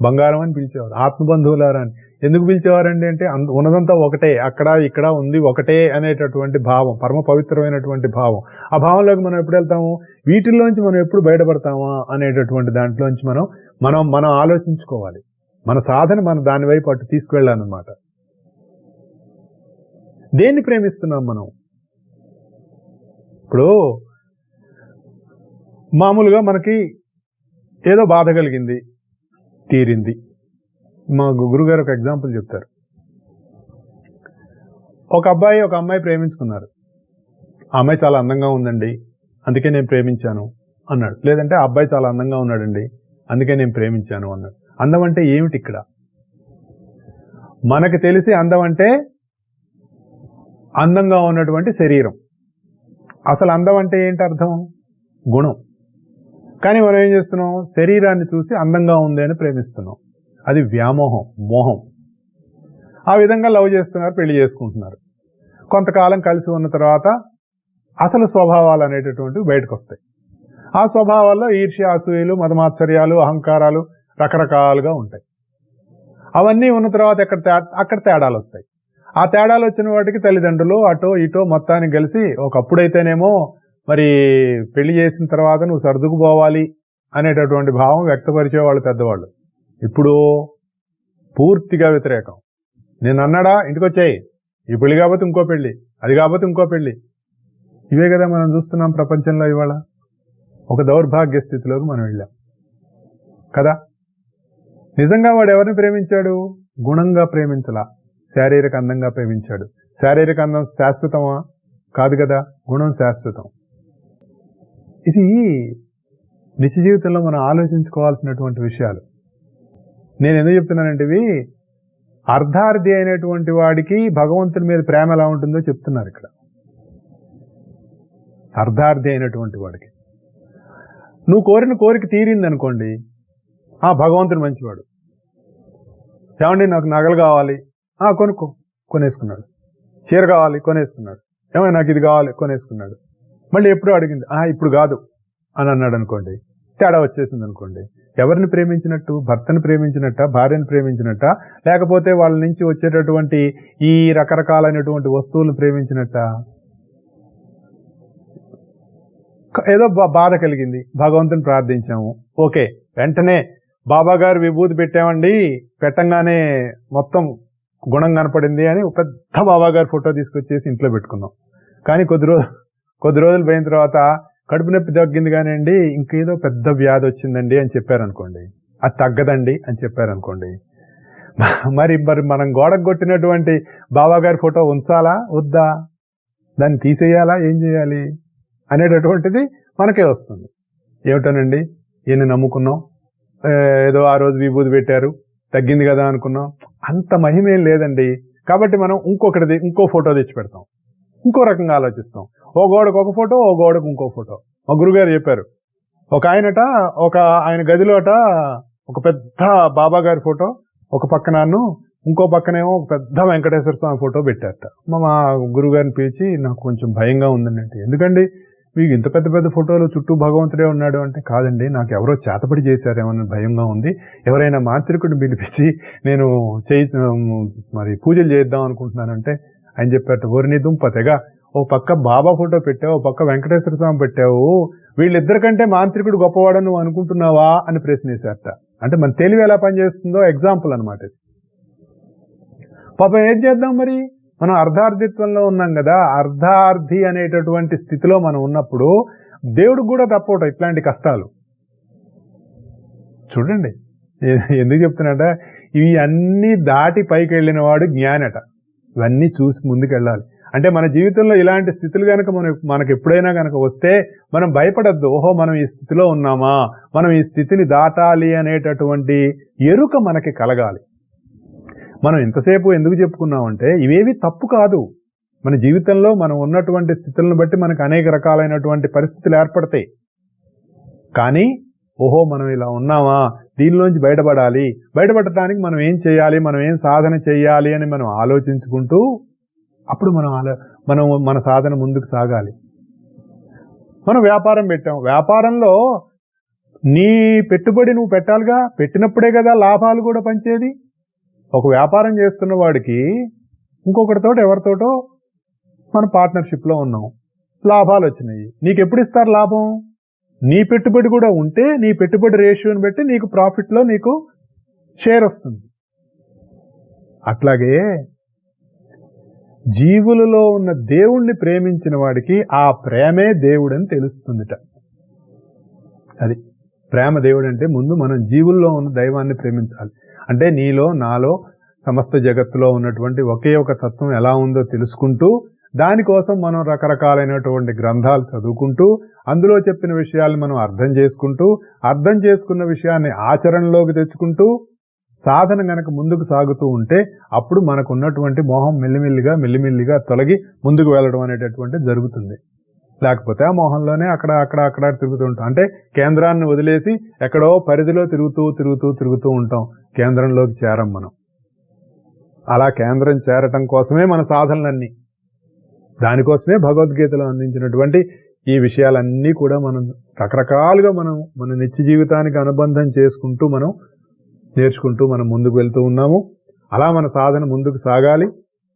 బంగారం అని పిలిచేవారు. ఆత్మబంధువులారా అని ఎందుకు పిలిచేవారండి అంటే ఉన్నదంతా ఒకటే, అక్కడ ఇక్కడ ఉంది ఒకటే అనేటటువంటి భావం, పరమ పవిత్రమైనటువంటి భావం. ఆ భావంలోకి మనం ఎప్పుడు వెళ్తాము, వీటిల్లోంచి మనం ఎప్పుడు బయటపడతామా అనేటటువంటి దాంట్లోంచి మనం ఆలోచించుకోవాలి. మన సాధన మన దాని వైపు అటు తీసుకువెళ్ళాలన్నమాట. దేన్ని ప్రేమిస్తున్నాం మనం? ఇప్పుడు మామూలుగా మనకి ఏదో బాధ కలిగింది, తీరింది. మా గురుగారు ఒక ఎగ్జాంపుల్ చెప్తారు. ఒక అబ్బాయి ఒక అమ్మాయి ప్రేమించుకున్నారు. ఆ అమ్మాయి చాలా అందంగా ఉందండి, అందుకే నేను ప్రేమించాను అన్నాడు. లేదంటే ఆ అబ్బాయి చాలా అందంగా ఉన్నాడండి, అందుకే నేను ప్రేమించాను అన్నాడు. అందం అంటే ఏమిటి ఇక్కడ? మనకు తెలిసి అందం అంటే అందంగా ఉన్నటువంటి శరీరం. అసలు అందం అంటే ఏంటి అర్థం? గుణం. కానీ మనం ఏం చేస్తున్నాం, శరీరాన్ని చూసి అందంగా ఉంది అని ప్రేమిస్తున్నాం. అది వ్యామోహం, మోహం. ఆ విధంగా లవ్ చేస్తున్నారు, పెళ్లి చేసుకుంటున్నారు. కొంతకాలం కలిసి ఉన్న తర్వాత అసలు స్వభావాలు అనేటటువంటివి బయటకు వస్తాయి. ఆ స్వభావాల్లో ఈర్ష్య, అసూయలు, మదమాత్సర్యాలు, అహంకారాలు రకరకాలుగా ఉంటాయి. అవన్నీ ఉన్న తర్వాత అక్కడ తేడాలు వస్తాయి. ఆ తేడాలు వచ్చిన వాటికి తల్లిదండ్రులు అటో ఇటో మొత్తానికి కలిసి, ఒకప్పుడైతేనేమో మరి పెళ్లి చేసిన తర్వాత నువ్వు సర్దుకుపోవాలి అనేటటువంటి భావం వ్యక్తపరిచేవాళ్ళు పెద్దవాళ్ళు. ఇప్పుడు పూర్తిగా వ్యతిరేకం. నేను అన్నాడా ఇంటికి వచ్చాయి, ఈ పెళ్లి కాకపోతే ఇంకో పెళ్లి, అది కాకపోతే ఇంకో పెళ్లి. ఇవే కదా మనం చూస్తున్నాం ప్రపంచంలో. ఇవాళ ఒక దౌర్భాగ్య స్థితిలోకి మనం వెళ్ళాం కదా. నిజంగా వాడు ఎవరిని ప్రేమించాడు? గుణంగా ప్రేమించలా, శారీరక అందంగా ప్రేమించాడు. శారీరక అందం శాశ్వతమా? కాదు కదా, గుణం శాశ్వతం. ఇది నిత్య జీవితంలో మనం ఆలోచించుకోవాల్సినటువంటి విషయాలు. నేను ఎందుకు చెప్తున్నానంటే ఇవి అర్ధార్థి అయినటువంటి వాడికి భగవంతుని మీద ప్రేమ ఎలా ఉంటుందో చెప్తున్నారు ఇక్కడ. అర్ధార్థి అయినటువంటి వాడికి నువ్వు కోరిన కోరిక తీరింది అనుకోండి, ఆ భగవంతుడు మంచివాడు. ఏమండి నాకు నగలు కావాలి, కొనుక్కో, కొనేసుకున్నాడు. చీర కావాలి, కొనేసుకున్నాడు. ఏమో నాకు ఇది కావాలి, కొనేసుకున్నాడు. మళ్ళీ ఎప్పుడు అడిగింది, ఇప్పుడు కాదు అని అన్నాడు అనుకోండి, తేడా వచ్చేసింది అనుకోండి. ఎవరిని ప్రేమించినట్టు? భర్తను ప్రేమించినట్ట, భార్యను ప్రేమించినట్ట, లేకపోతే వాళ్ళ నుంచి వచ్చేటటువంటి ఈ రకరకాలైనటువంటి వస్తువులను ప్రేమించినట్ట? ఏదో బాధ కలిగింది, భగవంతుని ప్రార్థించాము, ఓకే, వెంటనే బాబా గారు విభూతి పెట్టామండి, పెట్టంగానే మొత్తం గుణం కనపడింది అని పెద్ద బాబా గారి ఫోటో తీసుకొచ్చేసి ఇంట్లో పెట్టుకున్నాం. కానీ కొద్ది రోజులు పోయిన తర్వాత కడుపు నొప్పి తగ్గింది కానివ్వండి, ఇంకేదో పెద్ద వ్యాధి వచ్చిందండి అని చెప్పారనుకోండి, అది తగ్గదండి అని చెప్పారనుకోండి, మరి మనం గోడకు కొట్టినటువంటి బాబా గారి ఫోటో ఉంచాలా వద్దా, దాన్ని తీసేయాలా, ఏం చేయాలి అనేటటువంటిది మనకే వస్తుంది. ఏమిటోనండి, ఈయన నమ్ముకున్నాం, ఏదో ఆ రోజు విభూతి పెట్టారు, తగ్గింది కదా అనుకున్నాం, అంత మహిమేం లేదండి. కాబట్టి మనం ఇంకో ఫోటో తెచ్చి పెడతాం, ఇంకో రకంగా ఆలోచిస్తాం. ఓ గోడకు ఒక ఫోటో, ఓ గోడకు ఇంకో ఫోటో. మా గురుగారు చెప్పారు, ఆయన గదిలోట ఒక పెద్ద బాబా గారి ఫోటో ఒక పక్కనను, ఇంకో పక్కనేమో ఒక పెద్ద వెంకటేశ్వర స్వామి ఫోటో పెట్టారట. మా గురుగారిని పిలిచి, నాకు కొంచెం భయంగా ఉందండి. ఎందుకండి మీకు ఇంత పెద్ద పెద్ద ఫోటోలు చుట్టూ భగవంతుడే ఉన్నాడు అంటే, కాదండి నాకు ఎవరో చేతపడి చేశారేమన్న భయంగా ఉంది, ఎవరైనా మాంత్రికుడిని పిలిపించి నేను మరి పూజలు చేద్దాం అనుకుంటున్నానంటే ఆయన చెప్పారట, ఓరిని దుంప తెగ, ఓ పక్క బాబా ఫోటో పెట్టావు, ఓ పక్క వెంకటేశ్వర స్వామి పెట్టావు, వీళ్ళిద్దరికంటే మాంత్రికుడు గొప్పవాడు నువ్వు అనుకుంటున్నావా అని ప్రశ్నించారట. అంటే మన తెలివి ఎలా పనిచేస్తుందో ఎగ్జాంపుల్ అనమాట ఇది. పాపం ఏం చేద్దాం మరి, మనం అర్ధార్థిత్వంలో ఉన్నాం కదా, అర్ధార్థి అనేటటువంటి స్థితిలో మనం ఉన్నప్పుడు దేవుడికి కూడా తప్పవట ఇట్లాంటి కష్టాలు. చూడండి ఎందుకు చెప్తున్నట, ఇవి అన్ని దాటి పైకి వెళ్ళిన వాడు జ్ఞానట. ఇవన్నీ చూసి ముందుకెళ్ళాలి. అంటే మన జీవితంలో ఇలాంటి స్థితులు కనుక మనకు ఎప్పుడైనా కనుక వస్తే మనం భయపడద్దు. ఓహో మనం ఈ స్థితిలో ఉన్నామా, మనం ఈ స్థితిని దాటాలి అనేటటువంటి ఎరుక మనకి కలగాలి. మనం ఎంతసేపు ఎందుకు చెప్పుకున్నామంటే ఇవేవి తప్పు కాదు. మన జీవితంలో మనం ఉన్నటువంటి స్థితులను బట్టి మనకు అనేక రకాలైనటువంటి పరిస్థితులు ఏర్పడతాయి. కానీ ఓహో మనం ఇలా ఉన్నామా, దీనిలోంచి బయటపడటానికి మనం ఏం చేయాలి, మనం ఏం సాధన చేయాలి అని మనం ఆలోచించుకుంటూ అప్పుడు మనం మన సాధన ముందుకు సాగాలి. మనం వ్యాపారం పెట్టాం, వ్యాపారంలో నీ పెట్టుబడి నువ్వు పెట్టాలిగా, పెట్టినప్పుడే కదా లాభాలు కూడా పంచేది. ఒక వ్యాపారం చేస్తున్న వాడికి ఇంకొకటితోటి ఎవరితోటో మన పార్ట్నర్షిప్లో ఉన్నాం, లాభాలు వచ్చినాయి, నీకు ఎప్పుడు ఇస్తారు లాభం? నీ పెట్టుబడి కూడా ఉంటే నీ పెట్టుబడి రేషియోని బట్టి నీకు ప్రాఫిట్లో నీకు షేర్ వస్తుంది. అట్లాగే జీవులలో ఉన్న దేవుణ్ణి ప్రేమించిన వాడికి ఆ ప్రేమే దేవుడని తెలుస్తుందిట. అది ప్రేమ దేవుడు అంటే ముందు మనం జీవుల్లో ఉన్న దైవాన్ని ప్రేమించాలి. అంటే నీలో నాలో సమస్త జగత్తులో ఉన్నటువంటి ఒకే ఒక తత్వం ఎలా ఉందో తెలుసుకుంటూ, దానికోసం మనం రకరకాలైనటువంటి గ్రంథాలు చదువుకుంటూ, అందులో చెప్పిన విషయాలు మనం అర్థం చేసుకుంటూ, అర్థం చేసుకున్న విషయాన్ని ఆచరణలోకి తెచ్చుకుంటూ సాధన గనక ముందుకు సాగుతూ ఉంటే అప్పుడు మనకు ఉన్నటువంటి మోహం మెల్లిమెల్లిగా తొలగి ముందుకు వెళ్ళడం అనేటటువంటి జరుగుతుంది. లేకపోతే ఆ మోహంలోనే అక్కడ తిరుగుతూ ఉంటాం. అంటే కేంద్రాన్ని వదిలేసి ఎక్కడో పరిధిలో తిరుగుతూ ఉంటాం, కేంద్రంలోకి చేరం మనం. అలా కేంద్రం చేరటం కోసమే మన సాధనలన్నీ, దానికోసమే భగవద్గీతలో అందించినటువంటి ఈ విషయాలన్నీ కూడా మనం రకరకాలుగా మన నిత్య జీవితానికి అనుబంధం చేసుకుంటూ మనం నేర్చుకుంటూ మనం ముందుకు వెళ్తూ ఉన్నాము. అలా మన సాధన ముందుకు సాగాలి.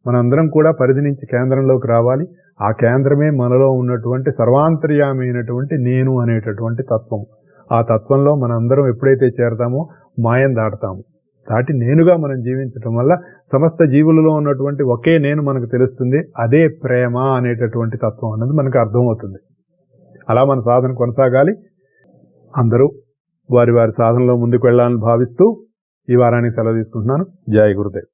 మనందరం కూడా పరిధి నుంచి కేంద్రంలోకి రావాలి. ఆ కేంద్రమే మనలో ఉన్నటువంటి సర్వాంతర్యామి అయినటువంటి నేను అనేటటువంటి తత్వం. ఆ తత్వంలో మనందరం ఎప్పుడైతే చేరతామో మాయం దాటి నేనుగా మనం జీవించటం వల్ల సమస్త జీవులలో ఉన్నటువంటి ఒకే నేను మనకు తెలుస్తుంది. అదే ప్రేమ అనేటటువంటి తత్వం అన్నది మనకు అర్థమవుతుంది. అలా మన సాధన కొనసాగాలి. అందరూ వారి సాధనలో ముందుకు వెళ్ళాలని భావిస్తూ ఈ వారానికి సెలవు తీసుకుంటున్నాను. జై గురుదేవ్.